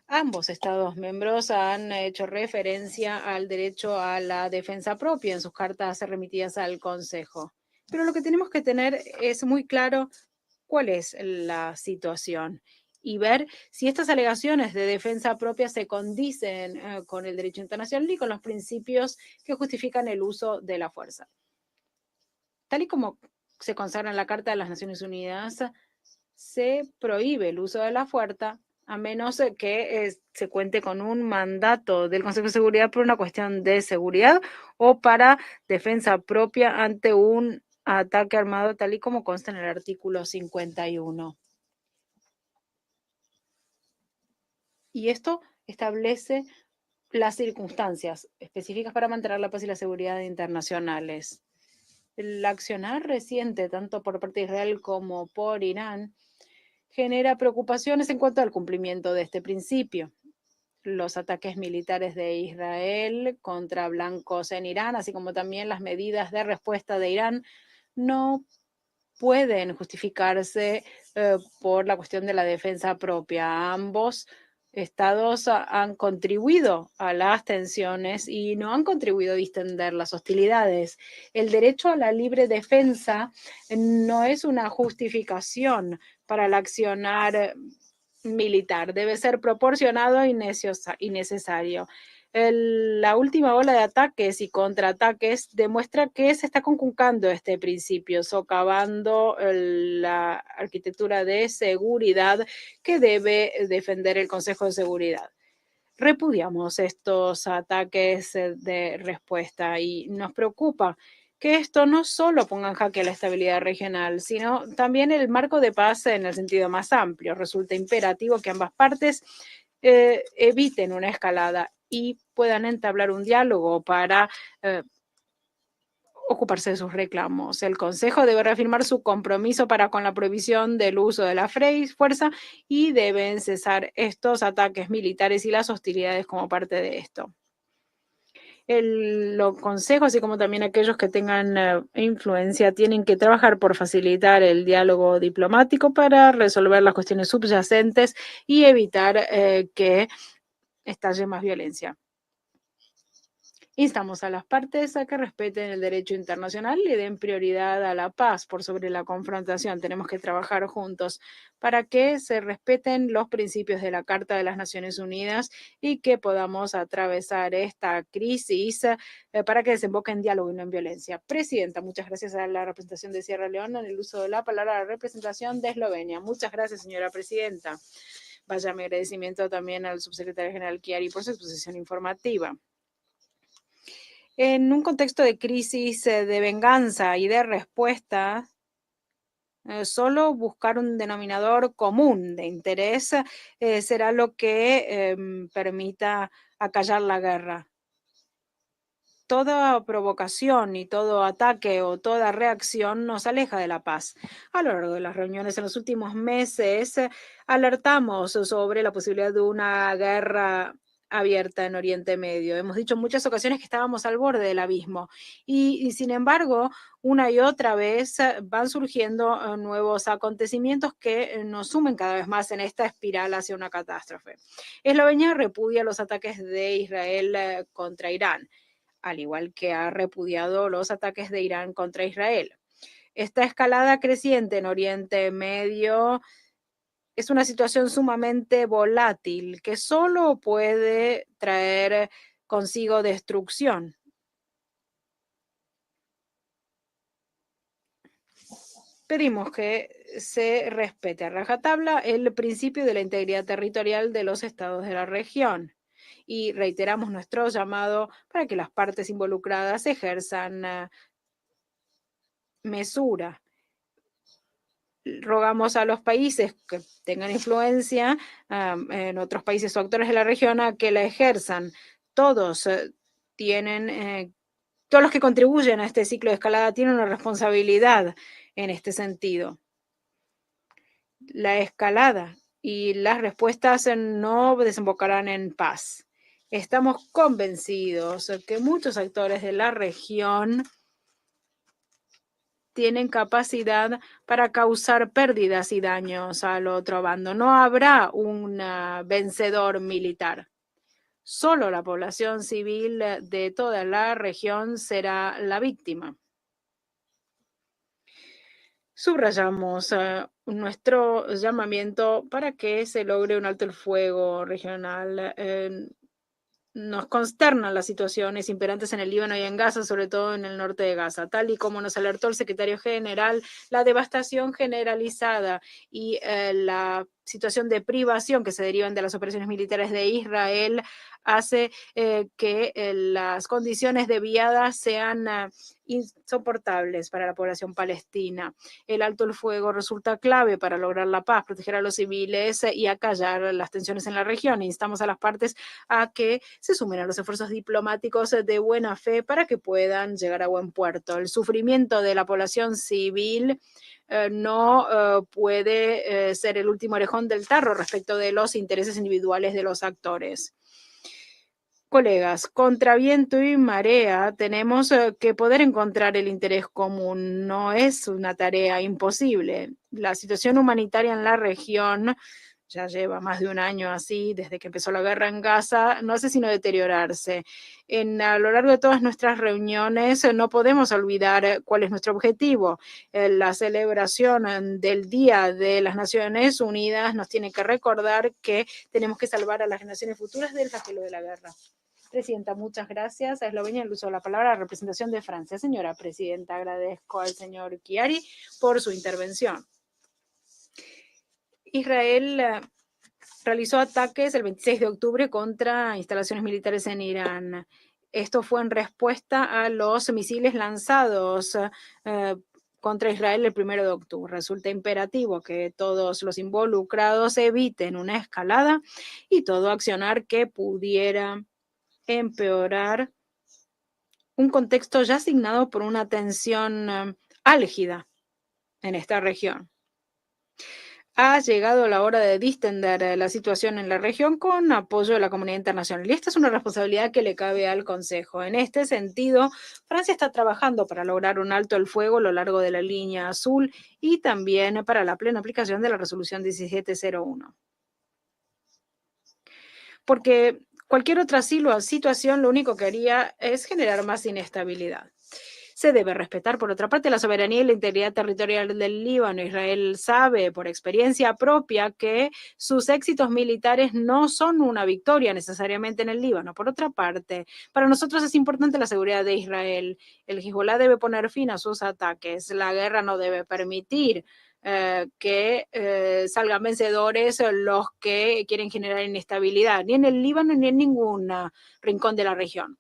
Ambos Estados miembros han hecho referencia al derecho a la defensa propia en sus cartas remitidas al Consejo. Pero lo que tenemos que tener es muy claro cuál es la situación y ver si estas alegaciones de defensa propia se condicen con el derecho internacional y con los principios que justifican el uso de la fuerza. Tal y como se consagra en la Carta de las Naciones Unidas, se prohíbe el uso de la fuerza a menos que se cuente con un mandato del Consejo de Seguridad por una cuestión de seguridad o para defensa propia ante un ataque armado, tal y como consta en el artículo 51. Y esto establece las circunstancias específicas para mantener la paz y la seguridad internacionales. El accionar reciente, tanto por parte de Israel como por Irán, genera preocupaciones en cuanto al cumplimiento de este principio. Los ataques militares de Israel contra blancos en Irán, así como también las medidas de respuesta de Irán, no pueden justificarse por la cuestión de la defensa propia. Ambos estados han contribuido a las tensiones y no han contribuido a distender las hostilidades. El derecho a la libre defensa no es una justificación para el accionar militar. Debe ser proporcionado y necesario. La última ola de ataques y contraataques demuestra que se está conculcando este principio, socavando la arquitectura de seguridad que debe defender el Consejo de Seguridad. Repudiamos estos ataques de respuesta y nos preocupa que esto no solo ponga en jaque la estabilidad regional, sino también el marco de paz en el sentido más amplio. Resulta imperativo que ambas partes eviten una escalada y puedan entablar un diálogo para ocuparse de sus reclamos. El Consejo debe reafirmar su compromiso para con la prohibición del uso de la fuerza y deben cesar estos ataques militares y las hostilidades como parte de esto. Los consejos, así como también aquellos que tengan influencia, tienen que trabajar por facilitar el diálogo diplomático para resolver las cuestiones subyacentes y evitar que estalle más violencia. Instamos a las partes a que respeten el derecho internacional y den prioridad a la paz por sobre la confrontación. Tenemos que trabajar juntos para que se respeten los principios de la Carta de las Naciones Unidas y que podamos atravesar esta crisis para que desemboque en diálogo y no en violencia. Presidenta, muchas gracias a la representación de Sierra Leona en el uso de la palabra a la representación de Eslovenia. Muchas gracias, señora presidenta. Vaya mi agradecimiento también al subsecretario general Chiari por su exposición informativa. En un contexto de crisis, de venganza y de respuesta, solo buscar un denominador común de interés será lo que permita acallar la guerra. Toda provocación y todo ataque o toda reacción nos aleja de la paz. A lo largo de las reuniones en los últimos meses, alertamos sobre la posibilidad de una guerra abierta en Oriente Medio. Hemos dicho en muchas ocasiones que estábamos al borde del abismo y sin embargo, una y otra vez van surgiendo nuevos acontecimientos que nos sumen cada vez más en esta espiral hacia una catástrofe. Eslovenia repudia los ataques de Israel contra Irán, al igual que ha repudiado los ataques de Irán contra Israel. Esta escalada creciente en Oriente Medio es una situación sumamente volátil que solo puede traer consigo destrucción. Pedimos que se respete a rajatabla el principio de la integridad territorial de los estados de la región y reiteramos nuestro llamado para que las partes involucradas ejerzan mesura. Rogamos a los países que tengan influencia en otros países o actores de la región a que la ejerzan. Todos todos los que contribuyen a este ciclo de escalada tienen una responsabilidad en este sentido. La escalada y las respuestas no desembocarán en paz. Estamos convencidos que muchos actores de la región tienen capacidad para causar pérdidas y daños al otro bando. No habrá un vencedor militar. Solo la población civil de toda la región será la víctima. Subrayamos nuestro llamamiento para que se logre un alto el fuego regional. Nos consternan las situaciones imperantes en el Líbano y en Gaza, sobre todo en el norte de Gaza. Tal y como nos alertó el secretario general, la devastación generalizada y la situación de privación que se derivan de las operaciones militares de Israel hace que las condiciones de vida sean insoportables para la población palestina. El alto el fuego resulta clave para lograr la paz, proteger a los civiles y acallar las tensiones en la región. Instamos a las partes a que se sumen a los esfuerzos diplomáticos de buena fe para que puedan llegar a buen puerto. El sufrimiento de la población civil no puede ser el último orejón del tarro respecto de los intereses individuales de los actores. Colegas, contra viento y marea tenemos que poder encontrar el interés común. No es una tarea imposible. La situación humanitaria en la región ya lleva más de un año así, desde que empezó la guerra en Gaza, no hace sino deteriorarse. A lo largo de todas nuestras reuniones no podemos olvidar cuál es nuestro objetivo. La celebración del Día de las Naciones Unidas nos tiene que recordar que tenemos que salvar a las generaciones futuras del flagelo de la guerra. Presidenta, muchas gracias. A Eslovenia el uso de la palabra, representación de Francia. Señora Presidenta, agradezco al señor Chiari por su intervención. Israel realizó ataques el 26 de octubre contra instalaciones militares en Irán. Esto fue en respuesta a los misiles lanzados contra Israel el 1 de octubre. Resulta imperativo que todos los involucrados eviten una escalada y todo accionar que pudiera empeorar un contexto ya asignado por una tensión álgida en esta región. Ha llegado la hora de distender la situación en la región con apoyo de la comunidad internacional. Y esta es una responsabilidad que le cabe al Consejo. En este sentido, Francia está trabajando para lograr un alto el fuego a lo largo de la línea azul y también para la plena aplicación de la resolución 1701. Porque cualquier otra situación lo único que haría es generar más inestabilidad. Se debe respetar, por otra parte, la soberanía y la integridad territorial del Líbano. Israel sabe por experiencia propia que sus éxitos militares no son una victoria necesariamente en el Líbano. Por otra parte, para nosotros es importante la seguridad de Israel. El Hezbolá debe poner fin a sus ataques. La guerra no debe permitir que salgan vencedores los que quieren generar inestabilidad, ni en el Líbano ni en ningún rincón de la región.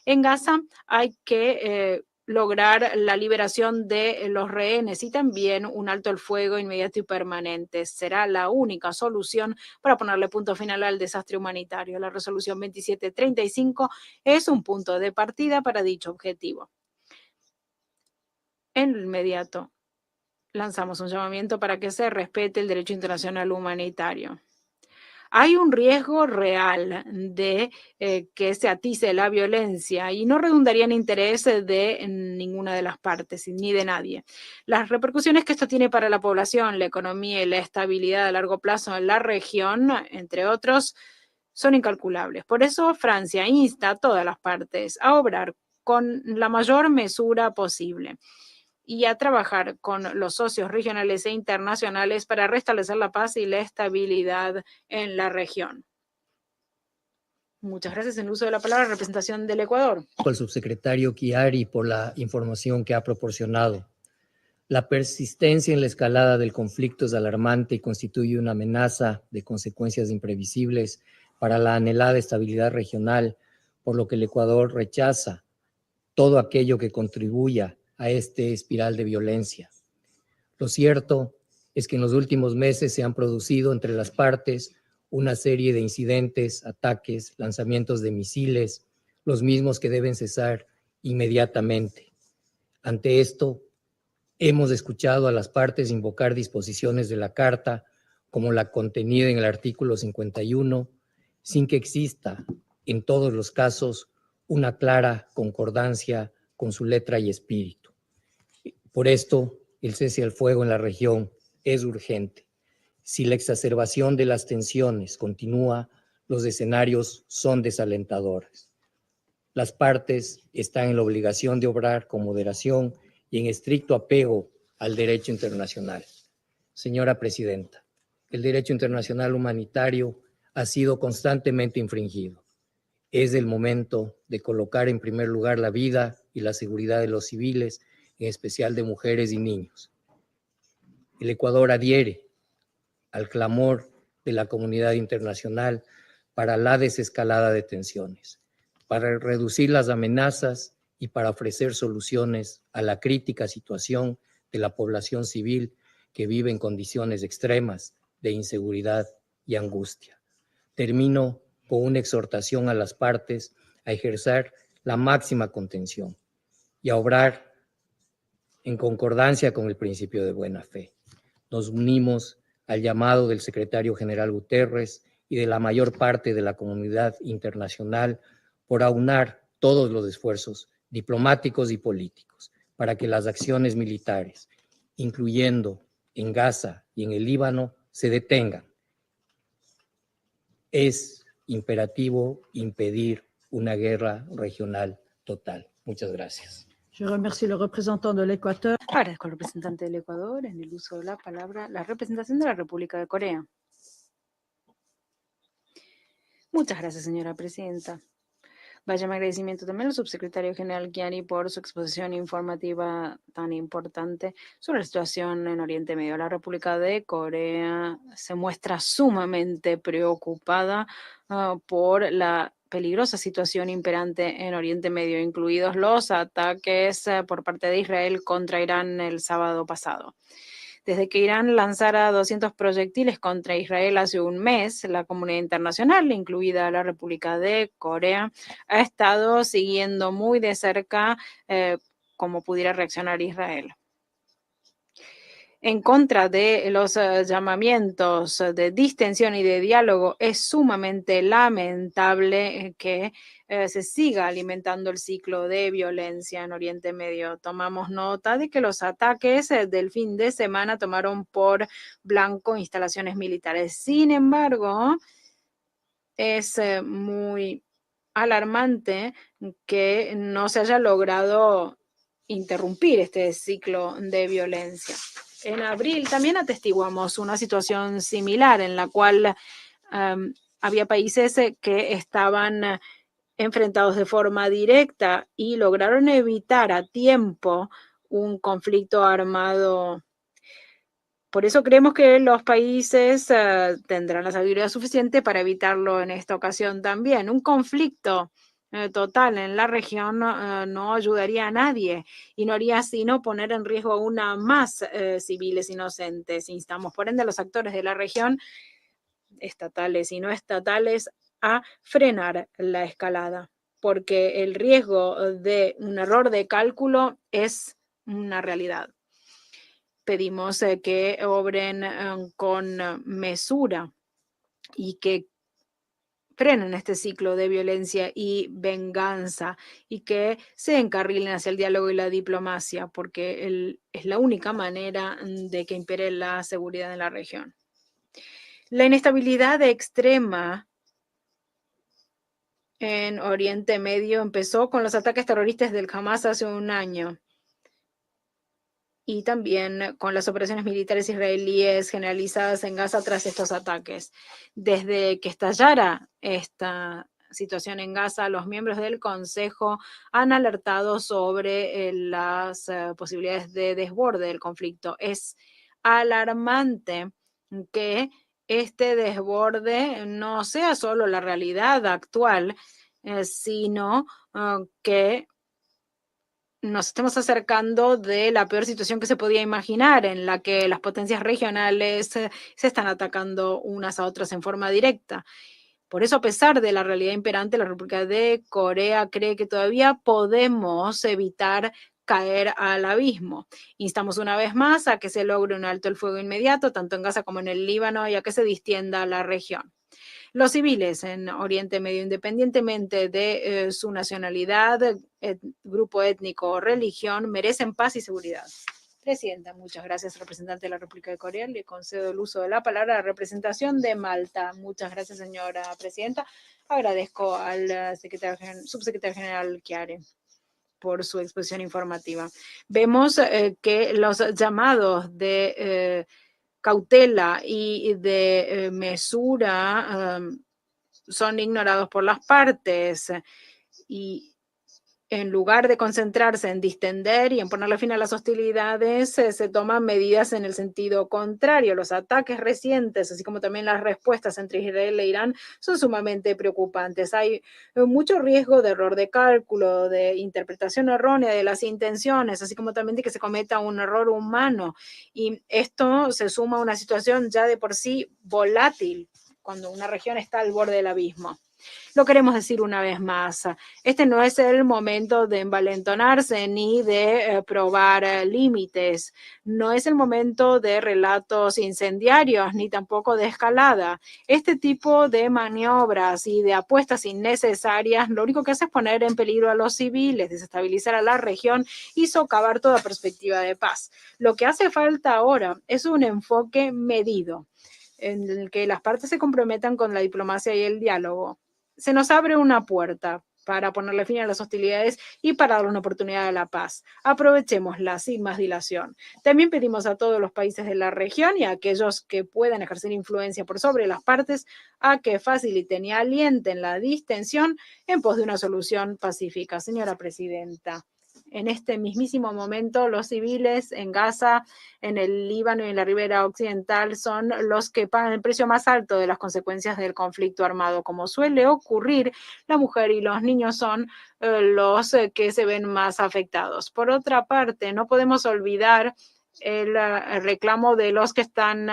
En Gaza hay que lograr la liberación de los rehenes y también un alto el fuego inmediato y permanente. Será la única solución para ponerle punto final al desastre humanitario. La resolución 2735 es un punto de partida para dicho objetivo. En lo inmediato, lanzamos un llamamiento para que se respete el derecho internacional humanitario. Hay un riesgo real de que se atice la violencia y no redundaría en interés de ninguna de las partes, ni de nadie. Las repercusiones que esto tiene para la población, la economía y la estabilidad a largo plazo en la región, entre otros, son incalculables. Por eso Francia insta a todas las partes a obrar con la mayor mesura posible y a trabajar con los socios regionales e internacionales para restablecer la paz y la estabilidad en la región. Muchas gracias. En uso de la palabra, representación del Ecuador. Al subsecretario Chiari por la información que ha proporcionado. La persistencia en la escalada del conflicto es alarmante y constituye una amenaza de consecuencias imprevisibles para la anhelada estabilidad regional, por lo que el Ecuador rechaza todo aquello que contribuya a este espiral de violencia. Lo cierto es que en los últimos meses se han producido entre las partes una serie de incidentes, ataques, lanzamientos de misiles, los mismos que deben cesar inmediatamente. Ante esto, hemos escuchado a las partes invocar disposiciones de la Carta, como la contenida en el artículo 51, sin que exista, en todos los casos, una clara concordancia con su letra y espíritu. Por esto, el cese al fuego en la región es urgente. Si la exacerbación de las tensiones continúa, los escenarios son desalentadores. Las partes están en la obligación de obrar con moderación y en estricto apego al derecho internacional. Señora Presidenta, el derecho internacional humanitario ha sido constantemente infringido. Es el momento de colocar en primer lugar la vida y la seguridad de los civiles, en especial de mujeres y niños. El Ecuador adhiere al clamor de la comunidad internacional para la desescalada de tensiones, para reducir las amenazas y para ofrecer soluciones a la crítica situación de la población civil que vive en condiciones extremas de inseguridad y angustia. Termino con una exhortación a las partes a ejercer la máxima contención y a obrar en concordancia con el principio de buena fe. Nos unimos al llamado del secretario general Guterres y de la mayor parte de la comunidad internacional por aunar todos los esfuerzos diplomáticos y políticos para que las acciones militares, incluyendo en Gaza y en el Líbano, se detengan. Es imperativo impedir una guerra regional total. Muchas gracias. Je remercie le représentant de l'Équateur. Agradezco al representante del Ecuador en el uso de la palabra, la representación de la República de Corea. Muchas gracias, señora presidenta. Vaya mi agradecimiento también al subsecretario general Kiani por su exposición informativa tan importante sobre la situación en Oriente Medio. La República de Corea se muestra sumamente preocupada por la peligrosa situación imperante en Oriente Medio, incluidos los ataques por parte de Israel contra Irán el sábado pasado. Desde que Irán lanzara 200 proyectiles contra Israel hace un mes, la comunidad internacional, incluida la República de Corea, ha estado siguiendo muy de cerca cómo pudiera reaccionar Israel. En contra de los llamamientos de distensión y de diálogo, es sumamente lamentable que se siga alimentando el ciclo de violencia en Oriente Medio. Tomamos nota de que los ataques del fin de semana tomaron por blanco instalaciones militares. Sin embargo, es muy alarmante que no se haya logrado interrumpir este ciclo de violencia. En abril también atestiguamos una situación similar en la cual había países que estaban enfrentados de forma directa y lograron evitar a tiempo un conflicto armado. Por eso creemos que los países tendrán la sabiduría suficiente para evitarlo en esta ocasión también. Un conflicto total en la región no ayudaría a nadie y no haría sino poner en riesgo aún más civiles inocentes. Instamos, por ende, a los actores de la región, estatales y no estatales, a frenar la escalada, porque el riesgo de un error de cálculo es una realidad. Pedimos que obren con mesura y que frenen este ciclo de violencia y venganza y que se encarrilen hacia el diálogo y la diplomacia, porque es la única manera de que impere la seguridad en la región. La inestabilidad extrema en Oriente Medio empezó con los ataques terroristas del Hamas hace un año y también con las operaciones militares israelíes generalizadas en Gaza tras estos ataques. Desde que estallara esta situación en Gaza, los miembros del Consejo han alertado sobre las posibilidades de desborde del conflicto. Es alarmante que este desborde no sea solo la realidad actual, sino que nos estemos acercando de la peor situación que se podía imaginar, en la que las potencias regionales se están atacando unas a otras en forma directa. Por eso, a pesar de la realidad imperante, la República de Corea cree que todavía podemos evitar caer al abismo. Instamos una vez más a que se logre un alto el fuego inmediato, tanto en Gaza como en el Líbano, y a que se distienda la región. Los civiles en Oriente Medio, independientemente de su nacionalidad, grupo étnico o religión, merecen paz y seguridad. Presidenta, muchas gracias, representante de la República de Corea. Le concedo el uso de la palabra a la representación de Malta. Muchas gracias, señora presidenta. Agradezco al subsecretario general Chiari por su exposición informativa. Vemos que los llamados de cautela y de mesura son ignorados por las partes y en lugar de concentrarse en distender y en ponerle fin a las hostilidades, se toman medidas en el sentido contrario. Los ataques recientes, así como también las respuestas entre Israel e Irán, son sumamente preocupantes. Hay mucho riesgo de error de cálculo, de interpretación errónea de las intenciones, así como también de que se cometa un error humano. Y esto se suma a una situación ya de por sí volátil, cuando una región está al borde del abismo. Lo queremos decir una vez más. Este no es el momento de envalentonarse ni de probar límites. No es el momento de relatos incendiarios ni tampoco de escalada. Este tipo de maniobras y de apuestas innecesarias lo único que hace es poner en peligro a los civiles, desestabilizar a la región y socavar toda perspectiva de paz. Lo que hace falta ahora es un enfoque medido en el que las partes se comprometan con la diplomacia y el diálogo. Se nos abre una puerta para ponerle fin a las hostilidades y para dar una oportunidad a la paz. Aprovechémosla sin más dilación. También pedimos a todos los países de la región y a aquellos que puedan ejercer influencia por sobre las partes a que faciliten y alienten la distensión en pos de una solución pacífica. Señora presidenta, en este mismísimo momento, los civiles en Gaza, en el Líbano y en la ribera occidental son los que pagan el precio más alto de las consecuencias del conflicto armado. Como suele ocurrir, la mujer y los niños son los que se ven más afectados. Por otra parte, no podemos olvidar el reclamo de los que están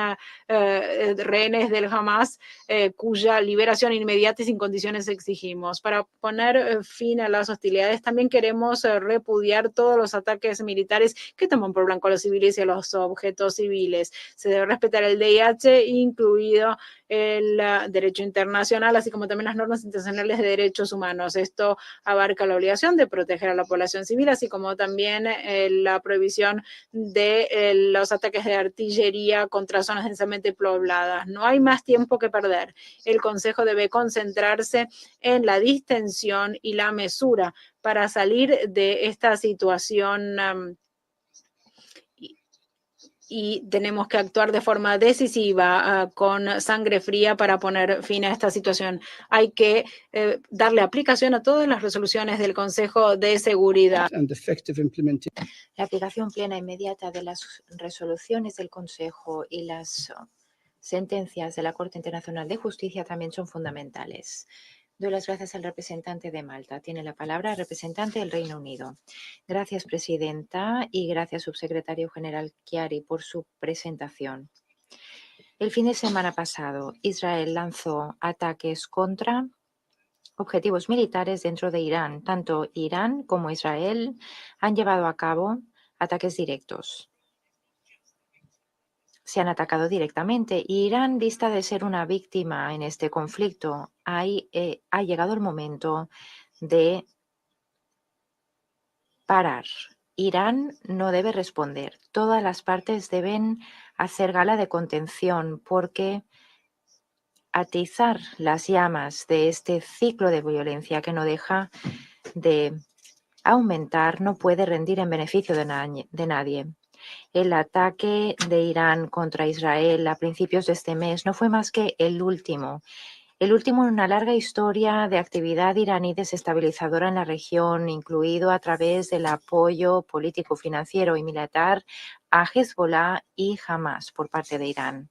rehenes del Hamas, cuya liberación inmediata y sin condiciones exigimos. Para poner fin a las hostilidades, también queremos repudiar todos los ataques militares que toman por blanco a los civiles y a los objetos civiles. Se debe respetar el DIH, incluido el derecho internacional, así como también las normas internacionales de derechos humanos. Esto abarca la obligación de proteger a la población civil, así como también la prohibición de los ataques de artillería contra zonas densamente pobladas. No hay más tiempo que perder. El Consejo debe concentrarse en la distensión y la mesura para salir de esta situación y tenemos que actuar de forma decisiva, con sangre fría para poner fin a esta situación. Hay que darle aplicación a todas las resoluciones del Consejo de Seguridad. La aplicación plena e inmediata de las resoluciones del Consejo y las sentencias de la Corte Internacional de Justicia también son fundamentales. Doy las gracias al representante de Malta. Tiene la palabra el representante del Reino Unido. Gracias, presidenta, y gracias, subsecretario general Chiari, por su presentación. El fin de semana pasado, Israel lanzó ataques contra objetivos militares dentro de Irán. Tanto Irán como Israel han llevado a cabo ataques directos. Se han atacado directamente y Irán dista de ser una víctima en este conflicto. Ha llegado el momento de parar. Irán no debe responder. Todas las partes deben hacer gala de contención porque atizar las llamas de este ciclo de violencia que no deja de aumentar no puede rendir en beneficio de nadie. El ataque de Irán contra Israel a principios de este mes no fue más que el último en una larga historia de actividad iraní desestabilizadora en la región, incluido a través del apoyo político, financiero y militar a Hezbollah y Hamas por parte de Irán.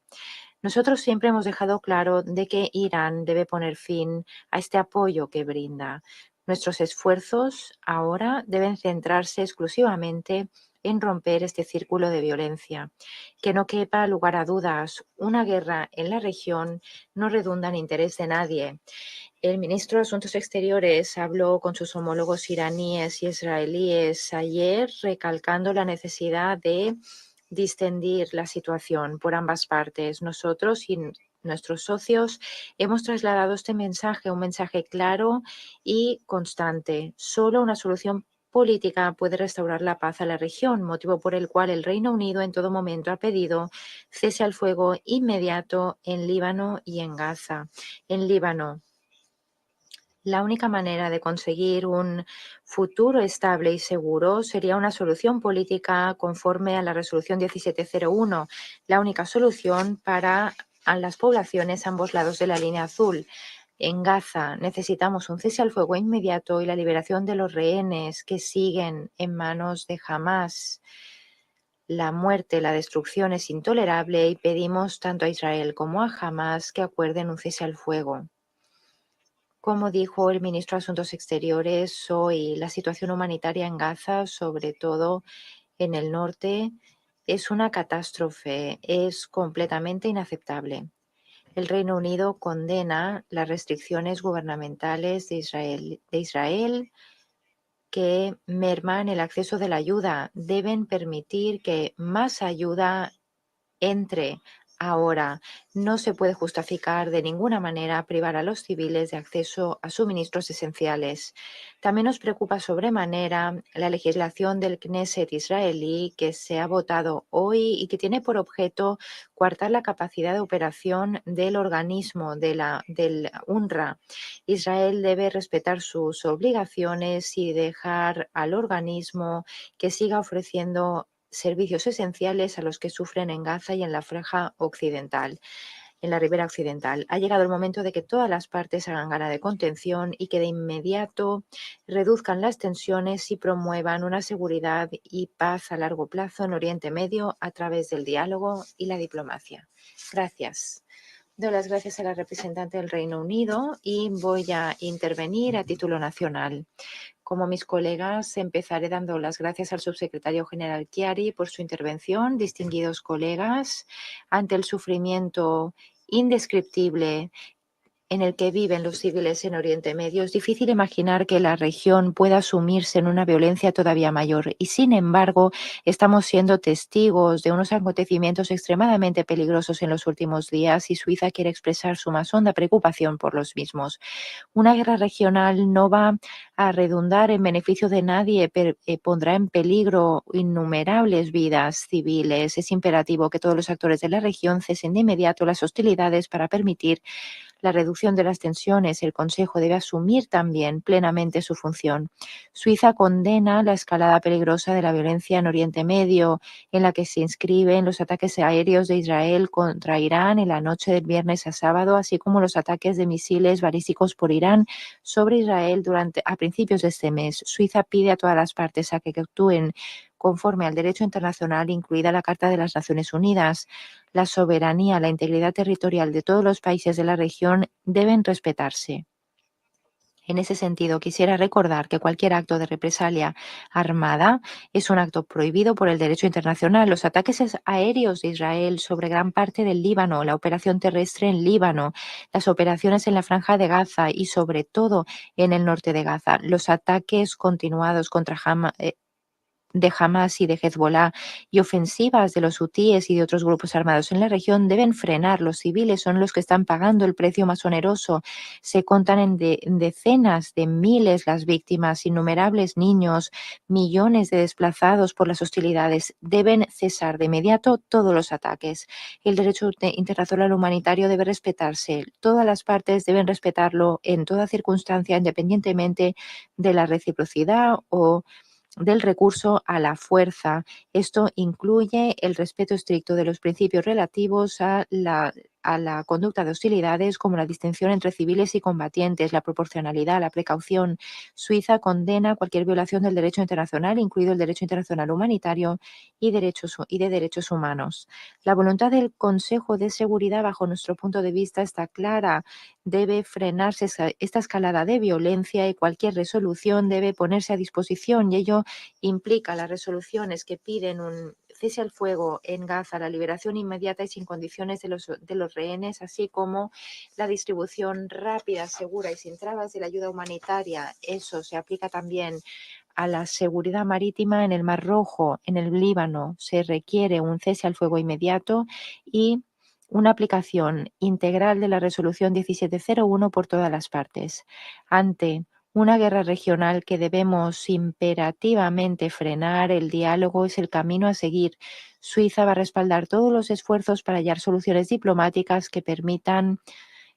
Nosotros siempre hemos dejado claro de que Irán debe poner fin a este apoyo que brinda. Nuestros esfuerzos ahora deben centrarse exclusivamente en romper este círculo de violencia. Que no quepa lugar a dudas, una guerra en la región no redunda en interés de nadie. El ministro de Asuntos Exteriores habló con sus homólogos iraníes y israelíes ayer, recalcando la necesidad de distendir la situación por ambas partes. Nosotros y nuestros socios hemos trasladado este mensaje, un mensaje claro y constante. Solo una solución política puede restaurar la paz a la región, motivo por el cual el Reino Unido en todo momento ha pedido cese al fuego inmediato en Líbano y en Gaza. En Líbano, la única manera de conseguir un futuro estable y seguro sería una solución política conforme a la resolución 1701, la única solución para a las poblaciones a ambos lados de la línea azul. En Gaza necesitamos un cese al fuego inmediato y la liberación de los rehenes que siguen en manos de Hamás. La muerte, la destrucción es intolerable y pedimos tanto a Israel como a Hamás que acuerden un cese al fuego. Como dijo el ministro de Asuntos Exteriores hoy, la situación humanitaria en Gaza, sobre todo en el norte, es una catástrofe, es completamente inaceptable. El Reino Unido condena las restricciones gubernamentales de Israel que merman el acceso de la ayuda. Deben permitir que más ayuda entre ahora. No se puede justificar de ninguna manera privar a los civiles de acceso a suministros esenciales. También nos preocupa sobremanera la legislación del Knesset israelí que se ha votado hoy y que tiene por objeto coartar la capacidad de operación del organismo del UNRWA. Israel debe respetar sus obligaciones y dejar al organismo que siga ofreciendo servicios esenciales a los que sufren en Gaza y en la franja occidental, en la ribera occidental. Ha llegado el momento de que todas las partes hagan gala de contención y que de inmediato reduzcan las tensiones y promuevan una seguridad y paz a largo plazo en Oriente Medio a través del diálogo y la diplomacia. Gracias. Doy las gracias a la representante del Reino Unido y voy a intervenir a título nacional. Como mis colegas, empezaré dando las gracias al subsecretario general Chiari por su intervención. Distinguidos colegas, ante el sufrimiento indescriptible en el que viven los civiles en Oriente Medio, es difícil imaginar que la región pueda sumirse en una violencia todavía mayor. Y sin embargo, estamos siendo testigos de unos acontecimientos extremadamente peligrosos en los últimos días y Suiza quiere expresar su más honda preocupación por los mismos. Una guerra regional no va a redundar en beneficio de nadie, pero pondrá en peligro innumerables vidas civiles. Es imperativo que todos los actores de la región cesen de inmediato las hostilidades para permitir la reducción de las tensiones. El Consejo debe asumir también plenamente su función. Suiza condena la escalada peligrosa de la violencia en Oriente Medio, en la que se inscriben los ataques aéreos de Israel contra Irán en la noche del viernes a sábado, así como los ataques de misiles balísticos por Irán sobre Israel a principios de este mes. Suiza pide a todas las partes a que actúen conforme al derecho internacional, incluida la Carta de las Naciones Unidas. La soberanía, la integridad territorial de todos los países de la región deben respetarse. En ese sentido, quisiera recordar que cualquier acto de represalia armada es un acto prohibido por el derecho internacional. Los ataques aéreos de Israel sobre gran parte del Líbano, la operación terrestre en Líbano, las operaciones en la Franja de Gaza y sobre todo en el norte de Gaza, los ataques continuados contra de Hamás y de Hezbollah y ofensivas de los hutíes y de otros grupos armados en la región deben frenar. Los civiles son los que están pagando el precio más oneroso. Se contan en decenas de miles las víctimas, innumerables niños, millones de desplazados por las hostilidades. Deben cesar de inmediato todos los ataques. El derecho internacional humanitario debe respetarse. Todas las partes deben respetarlo en toda circunstancia, independientemente de la reciprocidad o del recurso a la fuerza. Esto incluye el respeto estricto de los principios relativos a la conducta de hostilidades, como la distinción entre civiles y combatientes, la proporcionalidad, la precaución. Suiza condena cualquier violación del derecho internacional, incluido el derecho internacional humanitario y de derechos humanos. La voluntad del Consejo de Seguridad, bajo nuestro punto de vista, está clara. Debe frenarse esta escalada de violencia y cualquier resolución debe ponerse a disposición, y ello implica las resoluciones que piden un cese al fuego en Gaza, la liberación inmediata y sin condiciones de los rehenes, así como la distribución rápida, segura y sin trabas de la ayuda humanitaria. Eso se aplica también a la seguridad marítima en el Mar Rojo, en el Líbano. Se requiere un cese al fuego inmediato y una aplicación integral de la resolución 1701 por todas las partes. Ante Una guerra regional que debemos imperativamente frenar. El diálogo es el camino a seguir. Suiza va a respaldar todos los esfuerzos para hallar soluciones diplomáticas que permitan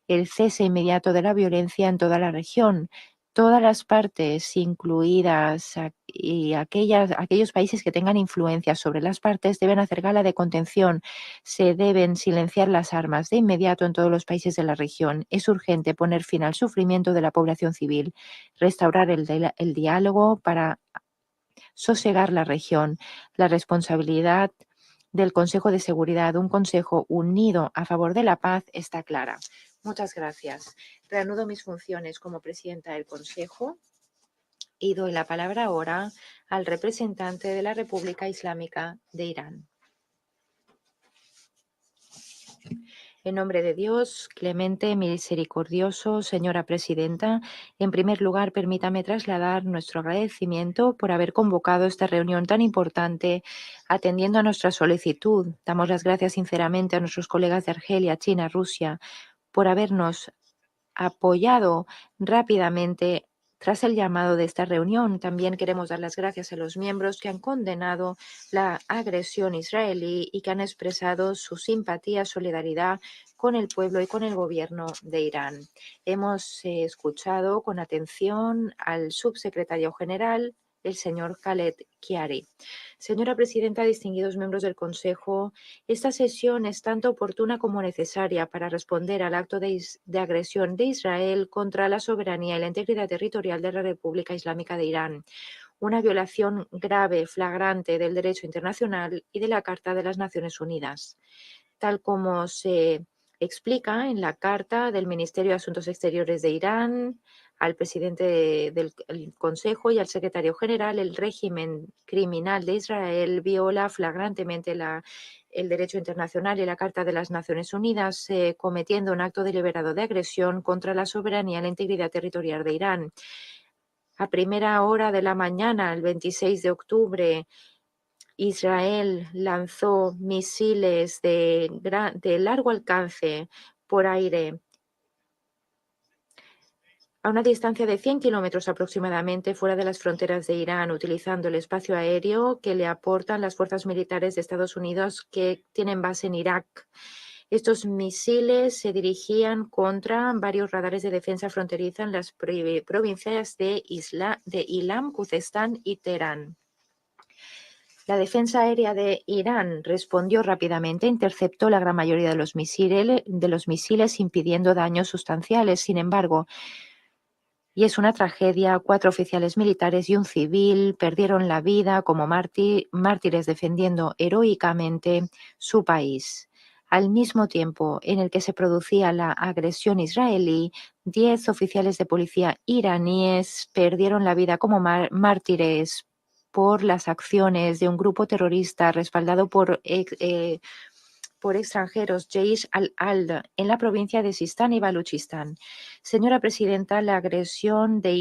el cese inmediato de la violencia en toda la región. Todas las partes, incluidas y aquellos países que tengan influencia sobre las partes, deben hacer gala de contención. Se deben silenciar las armas de inmediato en todos los países de la región. Es urgente poner fin al sufrimiento de la población civil, restaurar el diálogo para sosegar la región. La responsabilidad del Consejo de Seguridad, un Consejo unido a favor de la paz, está clara. Muchas gracias. Reanudo mis funciones como presidenta del Consejo y doy la palabra ahora al representante de la República Islámica de Irán. En nombre de Dios, clemente, misericordioso, señora presidenta, en primer lugar, permítame trasladar nuestro agradecimiento por haber convocado esta reunión tan importante, atendiendo a nuestra solicitud. Damos las gracias sinceramente a nuestros colegas de Argelia, China, Rusia, por habernos apoyado rápidamente tras el llamado de esta reunión. También queremos dar las gracias a los miembros que han condenado la agresión israelí y que han expresado su simpatía, solidaridad con el pueblo y con el gobierno de Irán. Hemos escuchado con atención al subsecretario general, el señor Khaled Kiari. Señora presidenta, distinguidos miembros del Consejo, esta sesión es tanto oportuna como necesaria para responder al acto de agresión de Israel contra la soberanía y la integridad territorial de la República Islámica de Irán, una violación grave, flagrante del derecho internacional y de la Carta de las Naciones Unidas. Tal como se explica en la carta del Ministerio de Asuntos Exteriores de Irán al presidente del Consejo y al secretario general, el régimen criminal de Israel viola flagrantemente el derecho internacional y la Carta de las Naciones Unidas, cometiendo un acto deliberado de agresión contra la soberanía y la integridad territorial de Irán. A primera hora de la mañana, el 26 de octubre, Israel lanzó misiles de largo alcance por aire a una distancia de 100 kilómetros aproximadamente fuera de las fronteras de Irán, utilizando el espacio aéreo que le aportan las fuerzas militares de Estados Unidos que tienen base en Irak. Estos misiles se dirigían contra varios radares de defensa fronteriza en las provincias de Ilam, Khuzestán y Teherán. La defensa aérea de Irán respondió rápidamente, interceptó la gran mayoría de los misiles, impidiendo daños sustanciales. Sin embargo, y es una tragedia, 4 oficiales militares y un civil perdieron la vida como mártires defendiendo heroicamente su país. Al mismo tiempo en el que se producía la agresión israelí, 10 oficiales de policía iraníes perdieron la vida como mártires por las acciones de un grupo terrorista respaldado por extranjeros, Jaish al-Adl, en la provincia de Sistán y Baluchistán. Señora presidenta, la agresión de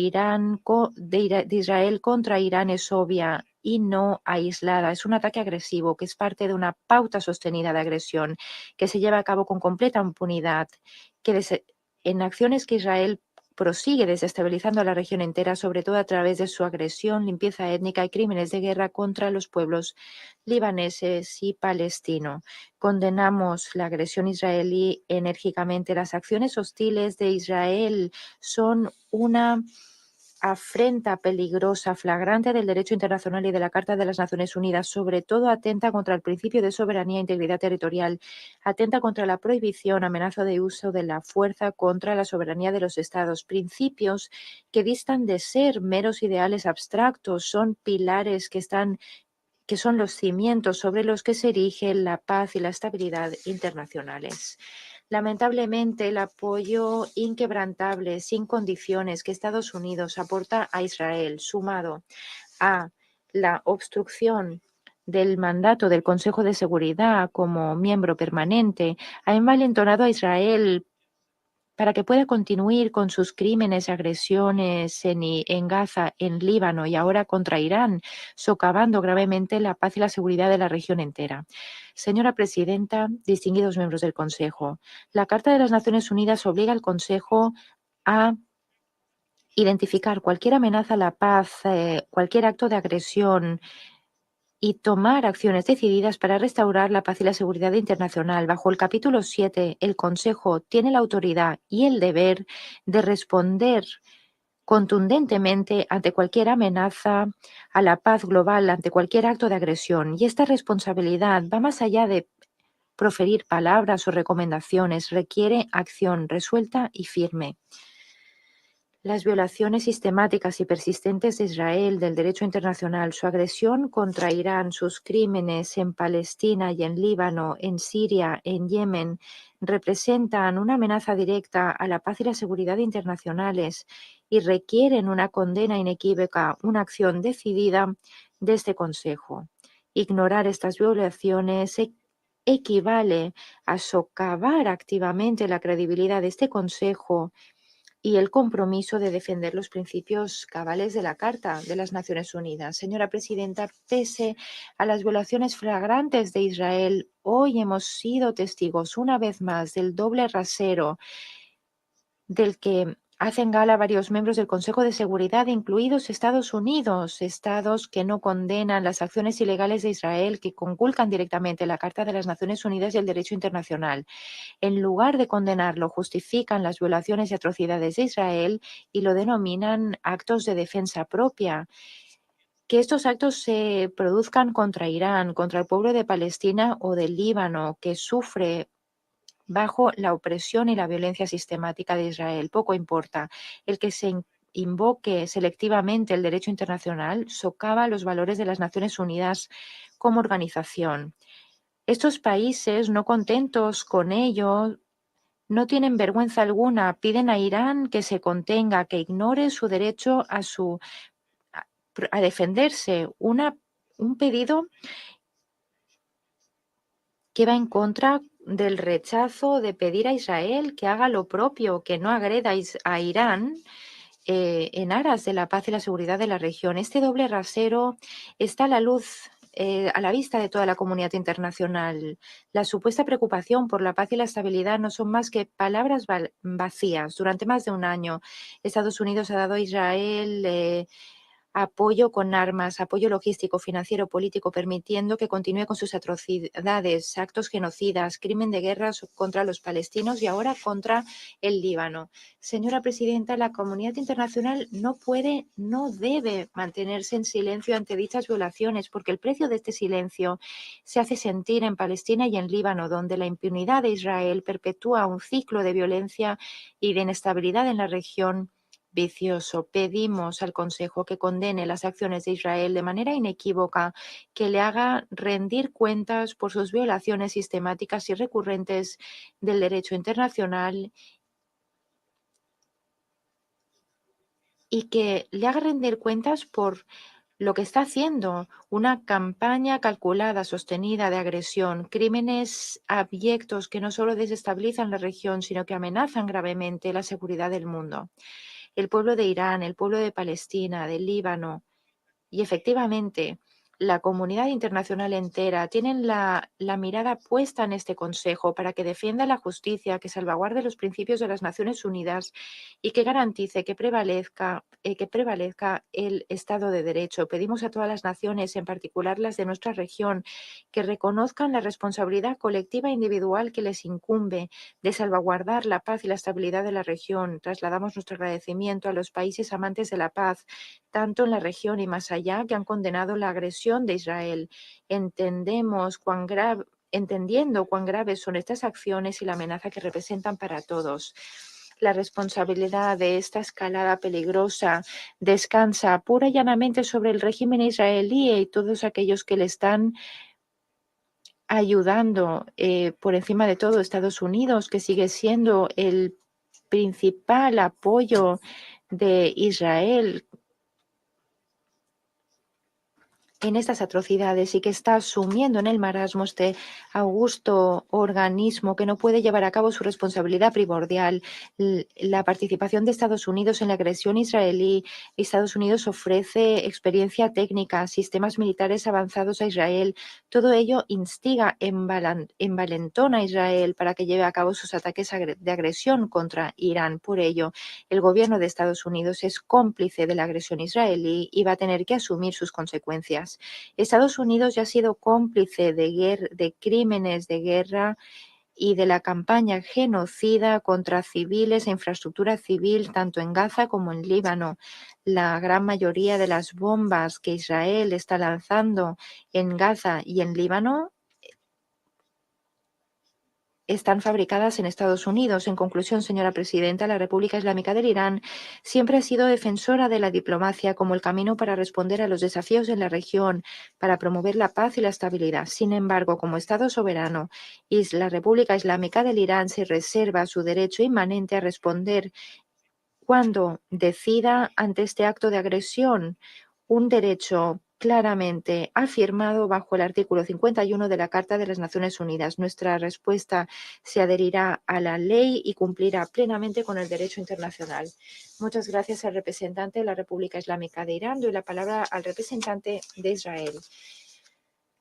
Israel contra Irán es obvia y no aislada. Es un ataque agresivo que es parte de una pauta sostenida de agresión que se lleva a cabo con completa impunidad, en acciones que Israel prosigue desestabilizando la región entera, sobre todo a través de su agresión, limpieza étnica y crímenes de guerra contra los pueblos libaneses y palestino. Condenamos la agresión israelí enérgicamente. Las acciones hostiles de Israel son una afrenta peligrosa, flagrante del derecho internacional y de la Carta de las Naciones Unidas. Sobre todo atenta contra el principio de soberanía e integridad territorial, atenta contra la prohibición, amenaza de uso de la fuerza contra la soberanía de los estados, principios que distan de ser meros ideales abstractos, son pilares que son los cimientos sobre los que se erige la paz y la estabilidad internacionales. Lamentablemente, el apoyo inquebrantable, sin condiciones, que Estados Unidos aporta a Israel, sumado a la obstrucción del mandato del Consejo de Seguridad como miembro permanente, ha envalentonado a Israel para que pueda continuar con sus crímenes y agresiones en Gaza, en Líbano y ahora contra Irán, socavando gravemente la paz y la seguridad de la región entera. Señora presidenta, distinguidos miembros del Consejo, la Carta de las Naciones Unidas obliga al Consejo a identificar cualquier amenaza a la paz, cualquier acto de agresión y tomar acciones decididas para restaurar la paz y la seguridad internacional. Bajo el capítulo 7, el Consejo tiene la autoridad y el deber de responder contundentemente ante cualquier amenaza a la paz global, ante cualquier acto de agresión. Y esta responsabilidad va más allá de proferir palabras o recomendaciones, requiere acción resuelta y firme. Las violaciones sistemáticas y persistentes de Israel del derecho internacional, su agresión contra Irán, sus crímenes en Palestina y en Líbano, en Siria, en Yemen, representan una amenaza directa a la paz y la seguridad internacionales y requieren una condena inequívoca, una acción decidida de este Consejo. Ignorar estas violaciones equivale a socavar activamente la credibilidad de este Consejo y el compromiso de defender los principios cabales de la Carta de las Naciones Unidas. Señora Presidenta, pese a las violaciones flagrantes de Israel, hoy hemos sido testigos una vez más del doble rasero del que hacen gala varios miembros del Consejo de Seguridad, incluidos Estados Unidos, estados que no condenan las acciones ilegales de Israel, que conculcan directamente la Carta de las Naciones Unidas y el derecho internacional. En lugar de condenarlo, justifican las violaciones y atrocidades de Israel y lo denominan actos de defensa propia. Que estos actos se produzcan contra Irán, contra el pueblo de Palestina o del Líbano, que sufre bajo la opresión y la violencia sistemática de Israel. Poco importa. El que se invoque selectivamente el derecho internacional socava los valores de las Naciones Unidas como organización. Estos países, no contentos con ello, no tienen vergüenza alguna, piden a Irán que se contenga, que ignore su derecho a defenderse. Un pedido que va en contra del rechazo de pedir a Israel que haga lo propio, que no agreda a Irán en aras de la paz y la seguridad de la región. Este doble rasero está a la luz, a la vista de toda la comunidad internacional. La supuesta preocupación por la paz y la estabilidad no son más que palabras vacías. Durante más de un año, Estados Unidos ha dado a Israel apoyo con armas, apoyo logístico, financiero, político, permitiendo que continúe con sus atrocidades, actos genocidas, crimen de guerra contra los palestinos y ahora contra el Líbano. Señora Presidenta, la comunidad internacional no puede, no debe mantenerse en silencio ante dichas violaciones, porque el precio de este silencio se hace sentir en Palestina y en Líbano, donde la impunidad de Israel perpetúa un ciclo de violencia y de inestabilidad en la región vicioso. Pedimos al Consejo que condene las acciones de Israel de manera inequívoca, que le haga rendir cuentas por sus violaciones sistemáticas y recurrentes del derecho internacional y que le haga rendir cuentas por lo que está haciendo, una campaña calculada, sostenida de agresión, crímenes abyectos que no solo desestabilizan la región, sino que amenazan gravemente la seguridad del mundo. El pueblo de Irán, el pueblo de Palestina, del Líbano y efectivamente la comunidad internacional entera tienen la mirada puesta en este Consejo para que defienda la justicia, que salvaguarde los principios de las Naciones Unidas y que garantice que prevalezca el Estado de Derecho. Pedimos a todas las naciones, en particular las de nuestra región, que reconozcan la responsabilidad colectiva e individual que les incumbe de salvaguardar la paz y la estabilidad de la región. Trasladamos nuestro agradecimiento a los países amantes de la paz, tanto en la región y más allá, que han condenado la agresión de Israel. Entendiendo cuán graves son estas acciones y la amenaza que representan para todos. La responsabilidad de esta escalada peligrosa descansa pura y llanamente sobre el régimen israelí y todos aquellos que le están ayudando, por encima de todo Estados Unidos, que sigue siendo el principal apoyo de Israel. en estas atrocidades y que está sumiendo en el marasmo este augusto organismo que no puede llevar a cabo su responsabilidad primordial. La participación de Estados Unidos en la agresión israelí. Estados Unidos ofrece experiencia técnica, sistemas militares avanzados a Israel. Todo ello instiga, envalentona a Israel para que lleve a cabo sus ataques de agresión contra Irán. Por ello, el gobierno de Estados Unidos es cómplice de la agresión israelí y va a tener que asumir sus consecuencias. Estados Unidos ya ha sido cómplice de crímenes de guerra y de la campaña genocida contra civiles e infraestructura civil tanto en Gaza como en Líbano. La gran mayoría de las bombas que Israel está lanzando en Gaza y en Líbano están fabricadas en Estados Unidos. En conclusión, señora presidenta, la República Islámica del Irán siempre ha sido defensora de la diplomacia como el camino para responder a los desafíos en la región, para promover la paz y la estabilidad. Sin embargo, como Estado soberano, la República Islámica del Irán se reserva su derecho inmanente a responder cuando decida ante este acto de agresión, un derecho claramente afirmado bajo el artículo 51 de la Carta de las Naciones Unidas. Nuestra respuesta se adherirá a la ley y cumplirá plenamente con el derecho internacional. Muchas gracias al representante de la República Islámica de Irán. Doy la palabra al representante de Israel.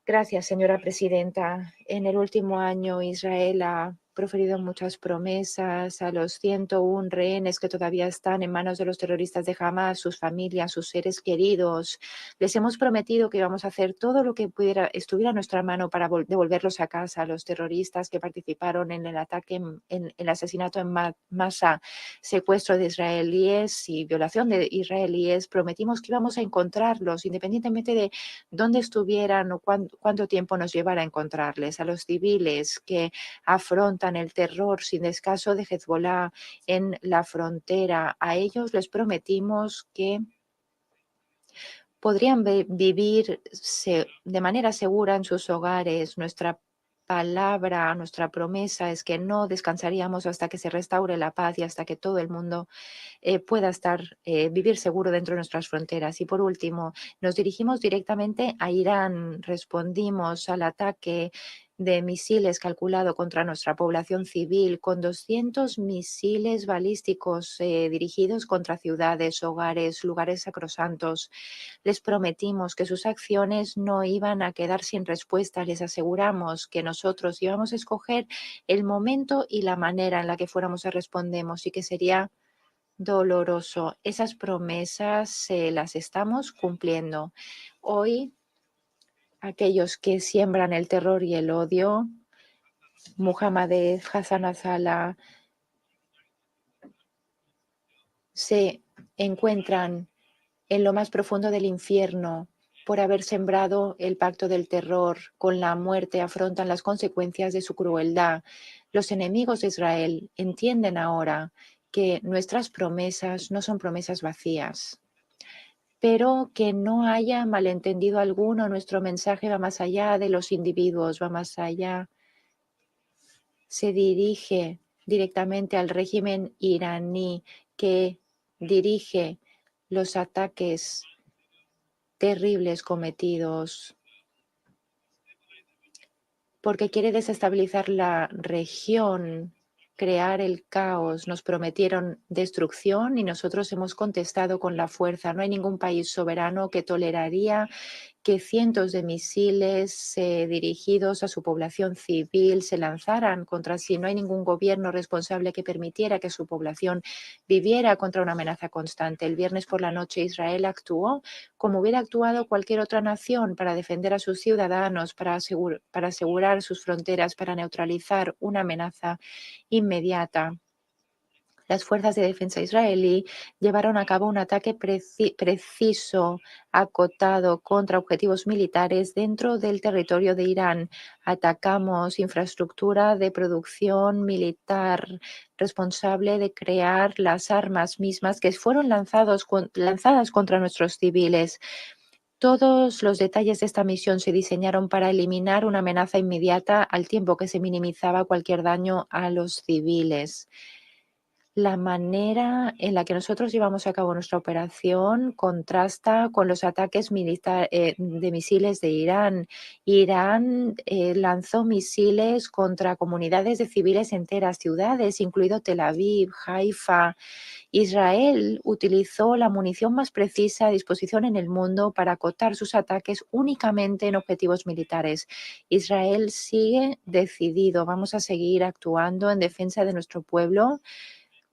Gracias, señora presidenta. En el último año, Israel ha proferido muchas promesas a los 101 rehenes que todavía están en manos de los terroristas de Hamas, sus familias, sus seres queridos. Les hemos prometido que íbamos a hacer todo lo que estuviera a nuestra mano para devolverlos a casa. A los terroristas que participaron en el ataque, en el asesinato en masa, secuestro de israelíes y violación de israelíes, prometimos que íbamos a encontrarlos, independientemente de dónde estuvieran o cuánto tiempo nos llevara a encontrarles. A los civiles que afrontan el terror sin descanso de Hezbollah en la frontera, a ellos les prometimos que podrían vivir de manera segura en sus hogares. Nuestra palabra, nuestra promesa es que no descansaríamos hasta que se restaure la paz y hasta que todo el mundo pueda vivir seguro dentro de nuestras fronteras. Y por último, nos dirigimos directamente a Irán. Respondimos al ataque de misiles calculado contra nuestra población civil con 200 misiles balísticos dirigidos contra ciudades, hogares, lugares sacrosantos. Les prometimos que sus acciones no iban a quedar sin respuesta. Les aseguramos que nosotros íbamos a escoger el momento y la manera en la que fuéramos a respondemos y que sería doloroso. Esas promesas las estamos cumpliendo. Hoy, aquellos que siembran el terror y el odio, Mohammad Hassan Nasrallah, se encuentran en lo más profundo del infierno por haber sembrado el pacto del terror. Con la muerte afrontan las consecuencias de su crueldad. Los enemigos de Israel entienden ahora que nuestras promesas no son promesas vacías, pero que no haya malentendido alguno. Nuestro mensaje va más allá de los individuos, va más allá. Se dirige directamente al régimen iraní que dirige los ataques terribles cometidos porque quiere desestabilizar la región, crear el caos. Nos prometieron destrucción y nosotros hemos contestado con la fuerza. No hay ningún país soberano que toleraría que cientos de misiles dirigidos a su población civil se lanzaran contra sí. No hay ningún gobierno responsable que permitiera que su población viviera contra una amenaza constante. El viernes por la noche Israel actuó como hubiera actuado cualquier otra nación para defender a sus ciudadanos, para asegurar sus fronteras, para neutralizar una amenaza inmediata. Las fuerzas de defensa israelí llevaron a cabo un ataque preciso, acotado contra objetivos militares dentro del territorio de Irán. Atacamos infraestructura de producción militar responsable de crear las armas mismas que fueron lanzadas contra nuestros civiles. Todos los detalles de esta misión se diseñaron para eliminar una amenaza inmediata al tiempo que se minimizaba cualquier daño a los civiles. La manera en la que nosotros llevamos a cabo nuestra operación contrasta con los ataques de misiles de Irán. Irán lanzó misiles contra comunidades de civiles enteras, ciudades, incluido Tel Aviv, Haifa. Israel utilizó la munición más precisa a disposición en el mundo para acotar sus ataques únicamente en objetivos militares. Israel sigue decidido. Vamos a seguir actuando en defensa de nuestro pueblo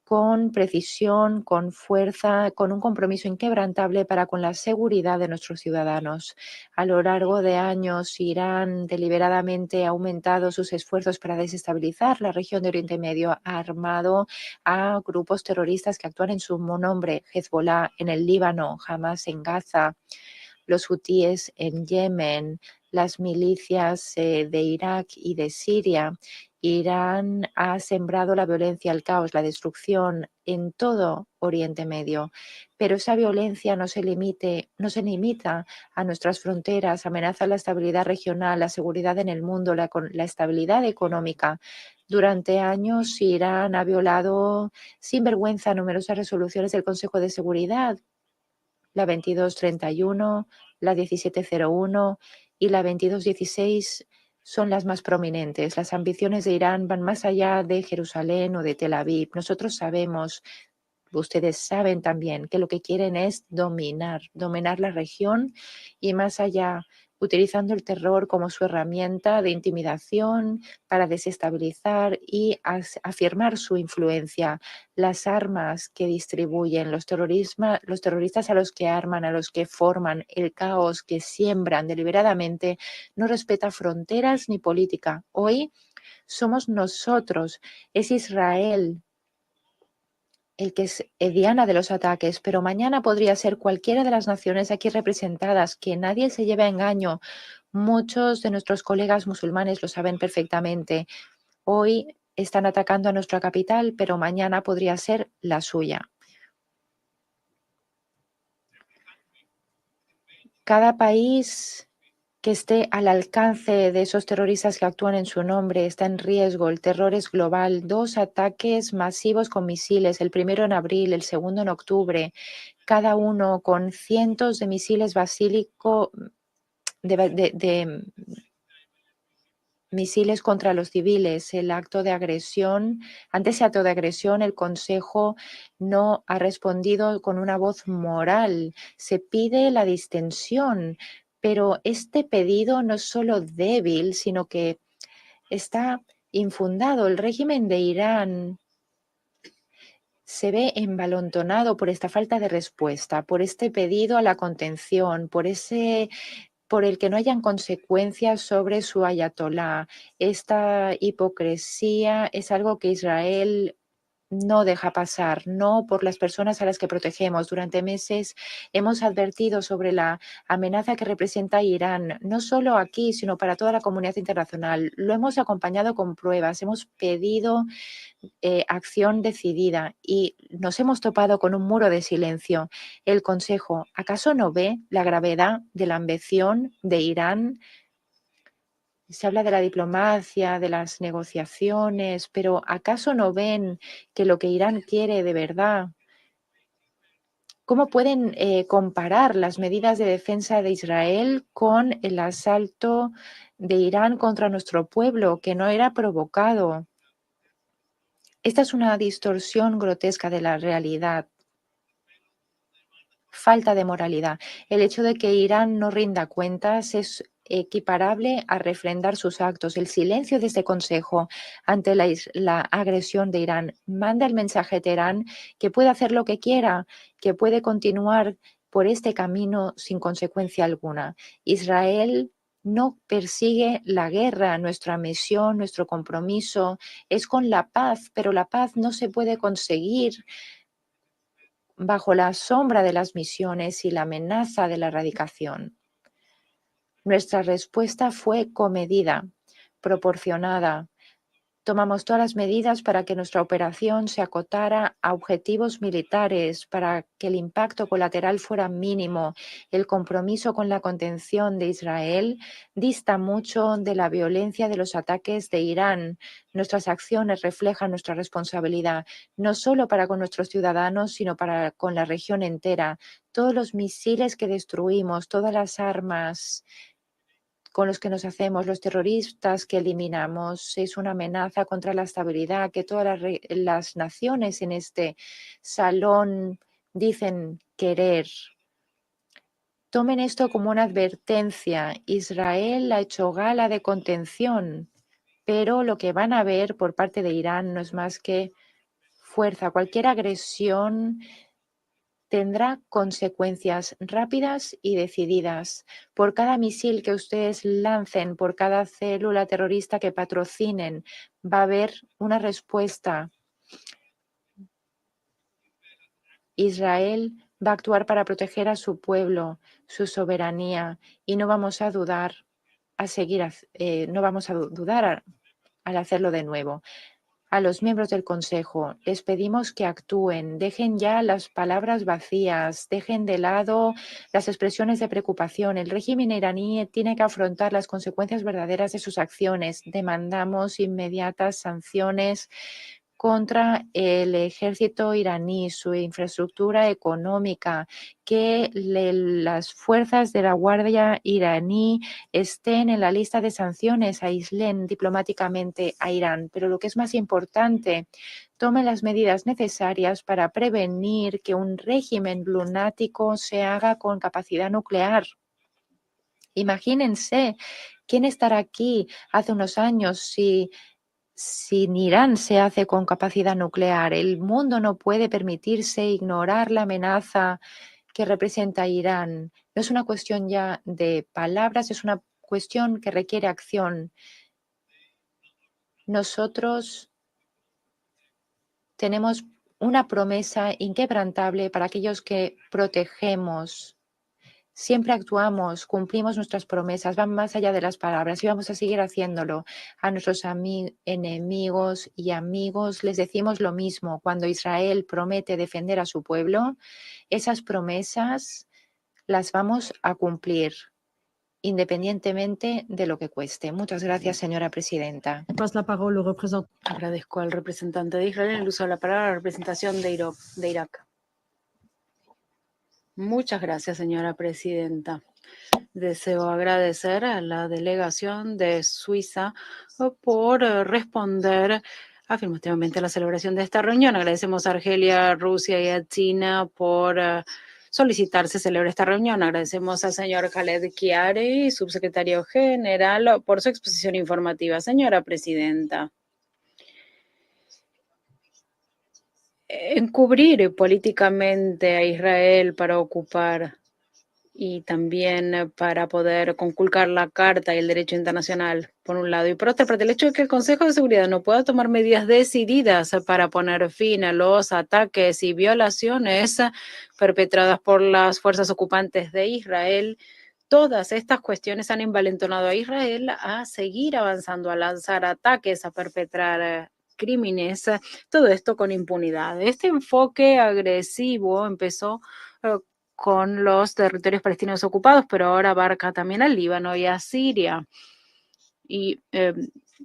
con precisión, con fuerza, con un compromiso inquebrantable para con la seguridad de nuestros ciudadanos. A lo largo de años, Irán deliberadamente ha aumentado sus esfuerzos para desestabilizar la región de Oriente Medio, ha armado a grupos terroristas que actúan en su nombre, Hezbollah en el Líbano, Hamas en Gaza, los hutíes en Yemen, las milicias de Irak y de Siria. Irán ha sembrado la violencia, el caos, la destrucción en todo Oriente Medio, pero esa violencia no se limita a nuestras fronteras, amenaza la estabilidad regional, la seguridad en el mundo, la estabilidad económica. Durante años, Irán ha violado sin vergüenza numerosas resoluciones del Consejo de Seguridad, la 2231, la 1701 y la 2216 son las más prominentes. Las ambiciones de Irán van más allá de Jerusalén o de Tel Aviv. Nosotros sabemos, ustedes saben también, que lo que quieren es dominar la región y más allá, utilizando el terror como su herramienta de intimidación para desestabilizar y afirmar su influencia. Las armas que distribuyen, los terroristas a los que arman, a los que forman, el caos que siembran deliberadamente, no respeta fronteras ni política. Hoy somos nosotros, es Israel el que es diana de los ataques, pero mañana podría ser cualquiera de las naciones aquí representadas, que nadie se lleve a engaño. Muchos de nuestros colegas musulmanes lo saben perfectamente. Hoy están atacando a nuestra capital, pero mañana podría ser la suya. Cada país que esté al alcance de esos terroristas que actúan en su nombre está en riesgo. El terror es global. 2 ataques masivos con misiles, el primero en abril, el segundo en octubre, cada uno con cientos de misiles misiles contra los civiles. Ante ese acto de agresión, el Consejo no ha respondido con una voz moral. Se pide la distensión, pero este pedido no es solo débil, sino que está infundado. El régimen de Irán se ve envalentonado por esta falta de respuesta, por este pedido a la contención, por el que no hayan consecuencias sobre su ayatolá. Esta hipocresía es algo que Israel no deja pasar, no por las personas a las que protegemos. Durante meses hemos advertido sobre la amenaza que representa Irán, no solo aquí, sino para toda la comunidad internacional. Lo hemos acompañado con pruebas, hemos pedido acción decidida y nos hemos topado con un muro de silencio. El Consejo, ¿acaso no ve la gravedad de la ambición de Irán? Se habla de la diplomacia, de las negociaciones, pero ¿acaso no ven que lo que Irán quiere de verdad? ¿Cómo pueden comparar las medidas de defensa de Israel con el asalto de Irán contra nuestro pueblo, que no era provocado? Esta es una distorsión grotesca de la realidad. Falta de moralidad. El hecho de que Irán no rinda cuentas es equiparable a refrendar sus actos. El silencio de este Consejo ante la agresión de Irán manda el mensaje a Teherán que puede hacer lo que quiera, que puede continuar por este camino sin consecuencia alguna. Israel no persigue la guerra. Nuestra misión, nuestro compromiso es con la paz, pero la paz no se puede conseguir bajo la sombra de las misiones y la amenaza de la erradicación. Nuestra respuesta fue comedida, proporcionada, Tomamos todas las medidas para que nuestra operación se acotara a objetivos militares, para que el impacto colateral fuera mínimo. El compromiso con la contención de Israel dista mucho de la violencia de los ataques de Irán. Nuestras acciones reflejan nuestra responsabilidad, no solo para con nuestros ciudadanos, sino para con la región entera. Todos los misiles que destruimos, todas las armas con los que nos hacemos, los terroristas que eliminamos, es una amenaza contra la estabilidad que todas las naciones en este salón dicen querer. Tomen esto como una advertencia. Israel ha hecho gala de contención, pero lo que van a ver por parte de Irán no es más que fuerza. Cualquier agresión tendrá consecuencias rápidas y decididas. Por cada misil que ustedes lancen, por cada célula terrorista que patrocinen, va a haber una respuesta. Israel va a actuar para proteger a su pueblo, su soberanía, y no vamos a dudar al hacerlo de nuevo. A los miembros del Consejo les pedimos que actúen, dejen ya las palabras vacías, dejen de lado las expresiones de preocupación. El régimen iraní tiene que afrontar las consecuencias verdaderas de sus acciones. Demandamos inmediatas sanciones contra el ejército iraní, su infraestructura económica, que las fuerzas de la Guardia iraní estén en la lista de sanciones, aíslen diplomáticamente a Irán. Pero lo que es más importante, tomen las medidas necesarias para prevenir que un régimen lunático se haga con capacidad nuclear. Imagínense quién estará aquí hace unos años si Irán se hace con capacidad nuclear. El mundo no puede permitirse ignorar la amenaza que representa Irán. No es una cuestión ya de palabras, es una cuestión que requiere acción. Nosotros tenemos una promesa inquebrantable para aquellos que protegemos. Siempre actuamos, cumplimos nuestras promesas, van más allá de las palabras y vamos a seguir haciéndolo. A nuestros enemigos y amigos les decimos lo mismo. Cuando Israel promete defender a su pueblo, esas promesas las vamos a cumplir, independientemente de lo que cueste. Muchas gracias, señora presidenta. Passe la parole au représentant. Agradezco al representante de Israel en el uso de la palabra, la representación de Irak. Muchas gracias, señora presidenta. Deseo agradecer a la delegación de Suiza por responder afirmativamente a la celebración de esta reunión. Agradecemos a Argelia, Rusia y a China por solicitar se celebre esta reunión. Agradecemos al señor Khaled Kiari, subsecretario general, por su exposición informativa. Señora presidenta. Encubrir políticamente a Israel para ocupar y también para poder conculcar la Carta y el derecho internacional, por un lado. Y por otra parte, el hecho de que el Consejo de Seguridad no pueda tomar medidas decididas para poner fin a los ataques y violaciones perpetradas por las fuerzas ocupantes de Israel. Todas estas cuestiones han envalentonado a Israel a seguir avanzando, a lanzar ataques, a perpetrar crímenes, todo esto con impunidad. Este enfoque agresivo empezó con los territorios palestinos ocupados, pero ahora abarca también al Líbano y a Siria. Y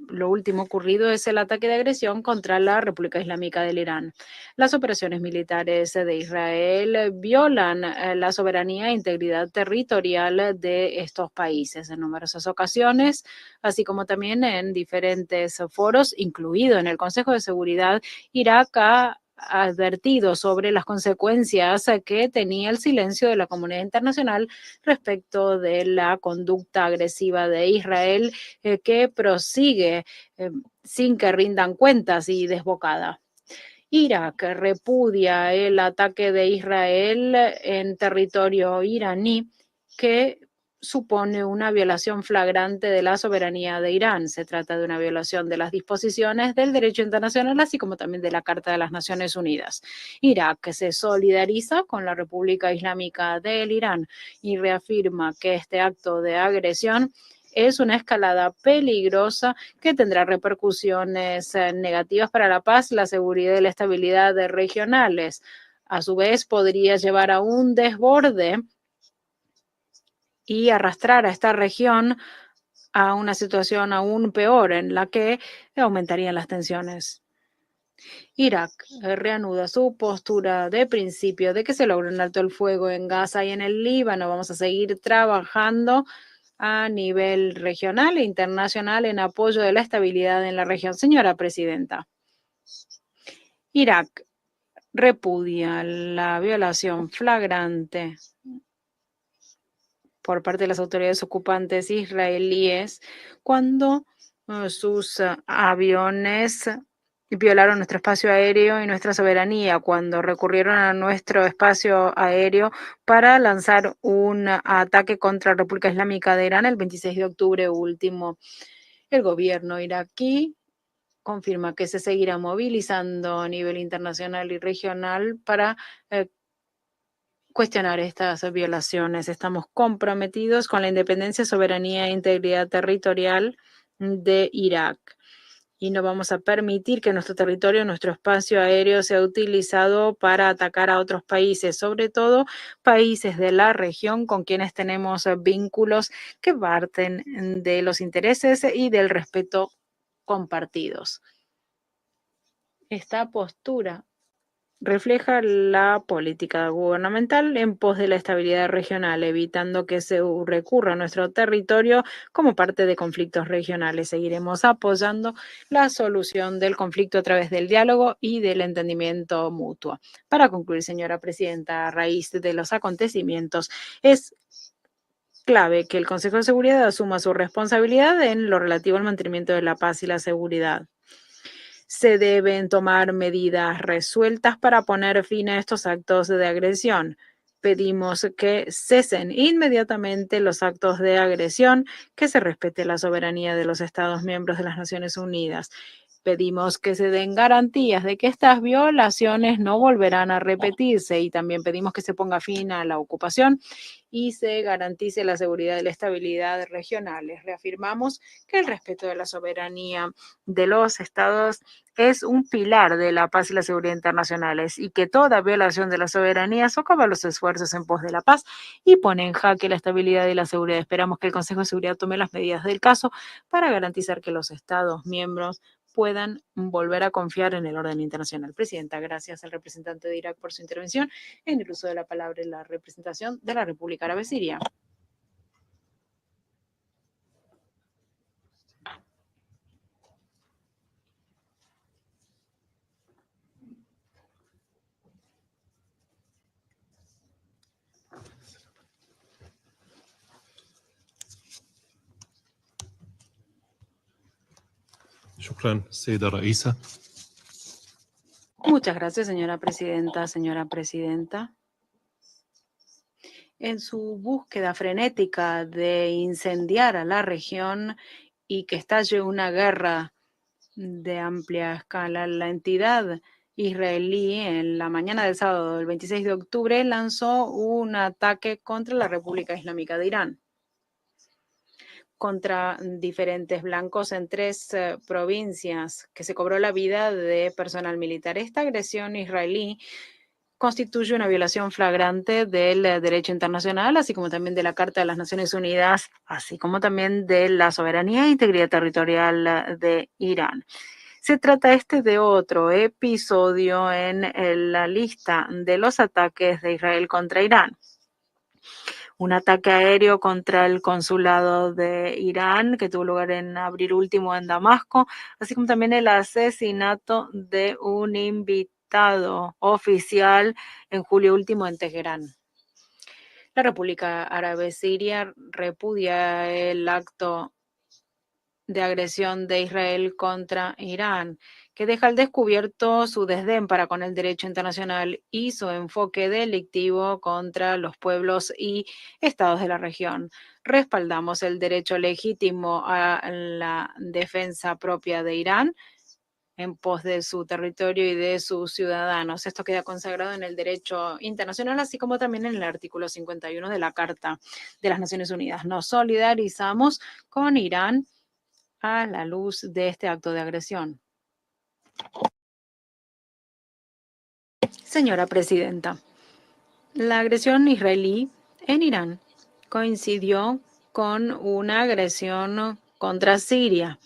lo último ocurrido es el ataque de agresión contra la República Islámica del Irán. Las operaciones militares de Israel violan la soberanía e integridad territorial de estos países en numerosas ocasiones, así como también en diferentes foros, incluido en el Consejo de Seguridad. Irak ha advertido sobre las consecuencias que tenía el silencio de la comunidad internacional respecto de la conducta agresiva de Israel que prosigue sin que rindan cuentas y desbocada. Irak repudia el ataque de Israel en territorio iraní que supone una violación flagrante de la soberanía de Irán. Se trata de una violación de las disposiciones del derecho internacional, así como también de la Carta de las Naciones Unidas. Irak se solidariza con la República Islámica del Irán y reafirma que este acto de agresión es una escalada peligrosa que tendrá repercusiones negativas para la paz, la seguridad y la estabilidad regionales. A su vez, podría llevar a un desborde y arrastrar a esta región a una situación aún peor en la que aumentarían las tensiones. Irak reanuda su postura de principio de que se logre un alto el fuego en Gaza y en el Líbano. Vamos a seguir trabajando a nivel regional e internacional en apoyo de la estabilidad en la región. Señora presidenta, Irak repudia la violación flagrante por parte de las autoridades ocupantes israelíes cuando sus aviones violaron nuestro espacio aéreo y nuestra soberanía, cuando recurrieron a nuestro espacio aéreo para lanzar un ataque contra la República Islámica de Irán el 26 de octubre último. El gobierno iraquí confirma que se seguirá movilizando a nivel internacional y regional para cuestionar estas violaciones. Estamos comprometidos con la independencia, soberanía e integridad territorial de Irak. Y no vamos a permitir que nuestro territorio, nuestro espacio aéreo sea utilizado para atacar a otros países, sobre todo países de la región con quienes tenemos vínculos que parten de los intereses y del respeto compartidos. Esta postura refleja la política gubernamental en pos de la estabilidad regional, evitando que se recurra a nuestro territorio como parte de conflictos regionales. Seguiremos apoyando la solución del conflicto a través del diálogo y del entendimiento mutuo. Para concluir, señora presidenta, a raíz de los acontecimientos, es clave que el Consejo de Seguridad asuma su responsabilidad en lo relativo al mantenimiento de la paz y la seguridad. Se deben tomar medidas resueltas para poner fin a estos actos de agresión. Pedimos que cesen inmediatamente los actos de agresión, que se respete la soberanía de los Estados miembros de las Naciones Unidas. Pedimos que se den garantías de que estas violaciones no volverán a repetirse y también pedimos que se ponga fin a la ocupación y se garantice la seguridad y la estabilidad regionales. Reafirmamos que el respeto de la soberanía de los estados es un pilar de la paz y la seguridad internacionales y que toda violación de la soberanía socava los esfuerzos en pos de la paz y pone en jaque la estabilidad y la seguridad. Esperamos que el Consejo de Seguridad tome las medidas del caso para garantizar que los estados miembros puedan volver a confiar en el orden internacional. Presidenta, gracias al representante de Irak por su intervención en el uso de la palabra en la representación de la República Árabe Siria. شكرا سيدة رئيسة. Muchas gracias, señora presidenta. Señora presidenta, en su búsqueda frenética de incendiar a la región y que estalle una guerra de amplia escala, la entidad israelí en la mañana del sábado del 26 de octubre lanzó un ataque contra la República Islámica de Irán, contra diferentes blancos en 3 provincias, que se cobró la vida de personal militar. Esta agresión israelí constituye una violación flagrante del derecho internacional, así como también de la Carta de las Naciones Unidas, así como también de la soberanía e integridad territorial de Irán. Se trata de otro episodio en la lista de los ataques de Israel contra Irán. Un ataque aéreo contra el consulado de Irán que tuvo lugar en abril último en Damasco, así como también el asesinato de un invitado oficial en julio último en Teherán. La República Árabe Siria repudia el acto de agresión de Israel contra Irán, que deja al descubierto su desdén para con el derecho internacional y su enfoque delictivo contra los pueblos y estados de la región. Respaldamos el derecho legítimo a la defensa propia de Irán en pos de su territorio y de sus ciudadanos. Esto queda consagrado en el derecho internacional, así como también en el artículo 51 de la Carta de las Naciones Unidas. Nos solidarizamos con Irán a la luz de este acto de agresión. Señora presidenta, la agresión israelí en Irán coincidió con una agresión contra Siria,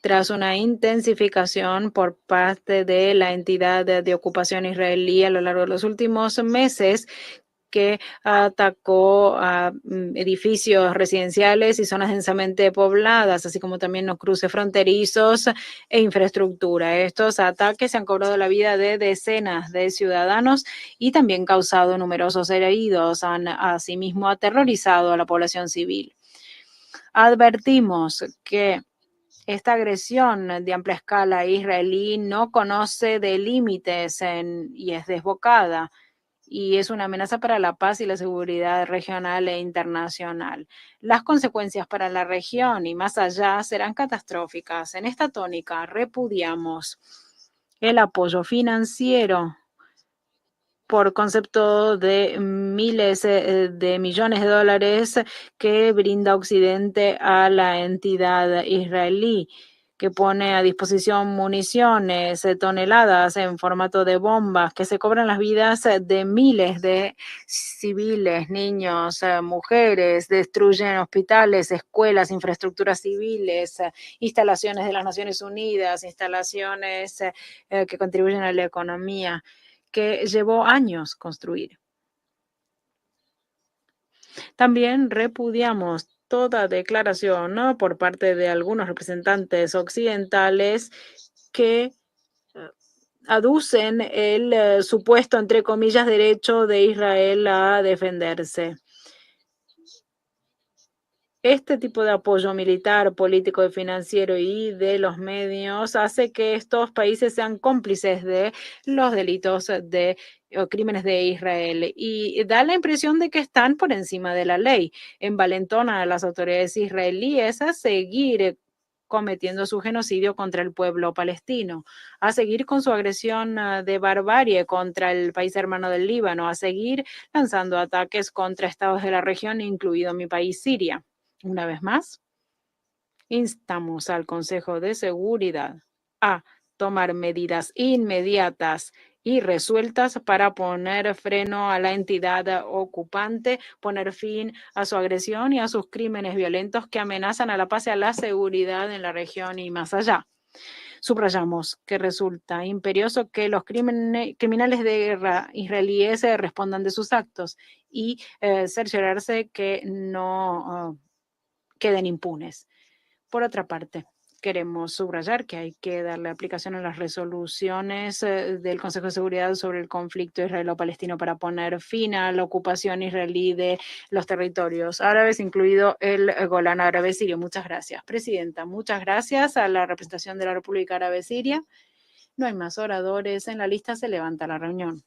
tras una intensificación por parte de la entidad de ocupación israelí a lo largo de los últimos meses, que atacó a edificios residenciales y zonas densamente pobladas, así como también los cruces fronterizos e infraestructura. Estos ataques se han cobrado la vida de decenas de ciudadanos y también causado numerosos heridos. Han asimismo aterrorizado a la población civil. Advertimos que esta agresión de amplia escala israelí no conoce de límites y es desbocada, y es una amenaza para la paz y la seguridad regional e internacional. Las consecuencias para la región y más allá serán catastróficas. En esta tónica repudiamos el apoyo financiero por concepto de miles de millones de dólares que brinda Occidente a la entidad israelí, que pone a disposición municiones, toneladas en formato de bombas, que se cobran las vidas de miles de civiles, niños, mujeres, destruyen hospitales, escuelas, infraestructuras civiles, instalaciones de las Naciones Unidas, instalaciones que contribuyen a la economía, que llevó años construir. También repudiamos toda declaración, ¿no?, por parte de algunos representantes occidentales que aducen el supuesto, entre comillas, derecho de Israel a defenderse. Este tipo de apoyo militar, político, financiero y de los medios hace que estos países sean cómplices de los delitos o crímenes de Israel y da la impresión de que están por encima de la ley. Envalentona a las autoridades israelíes a seguir cometiendo su genocidio contra el pueblo palestino, a seguir con su agresión de barbarie contra el país hermano del Líbano, a seguir lanzando ataques contra estados de la región, incluido mi país, Siria. Una vez más, instamos al Consejo de Seguridad a tomar medidas inmediatas y resueltas para poner freno a la entidad ocupante, poner fin a su agresión y a sus crímenes violentos que amenazan a la paz y a la seguridad en la región y más allá. Subrayamos que resulta imperioso que los criminales de guerra israelíes respondan de sus actos y cerciorarse que no queden impunes. Por otra parte, queremos subrayar que hay que darle aplicación a las resoluciones del Consejo de Seguridad sobre el conflicto israelo-palestino para poner fin a la ocupación israelí de los territorios árabes, incluido el Golán Árabe Sirio. Muchas gracias, presidenta. Muchas gracias a la representación de la República Árabe Siria. No hay más oradores en la lista. Se levanta la reunión.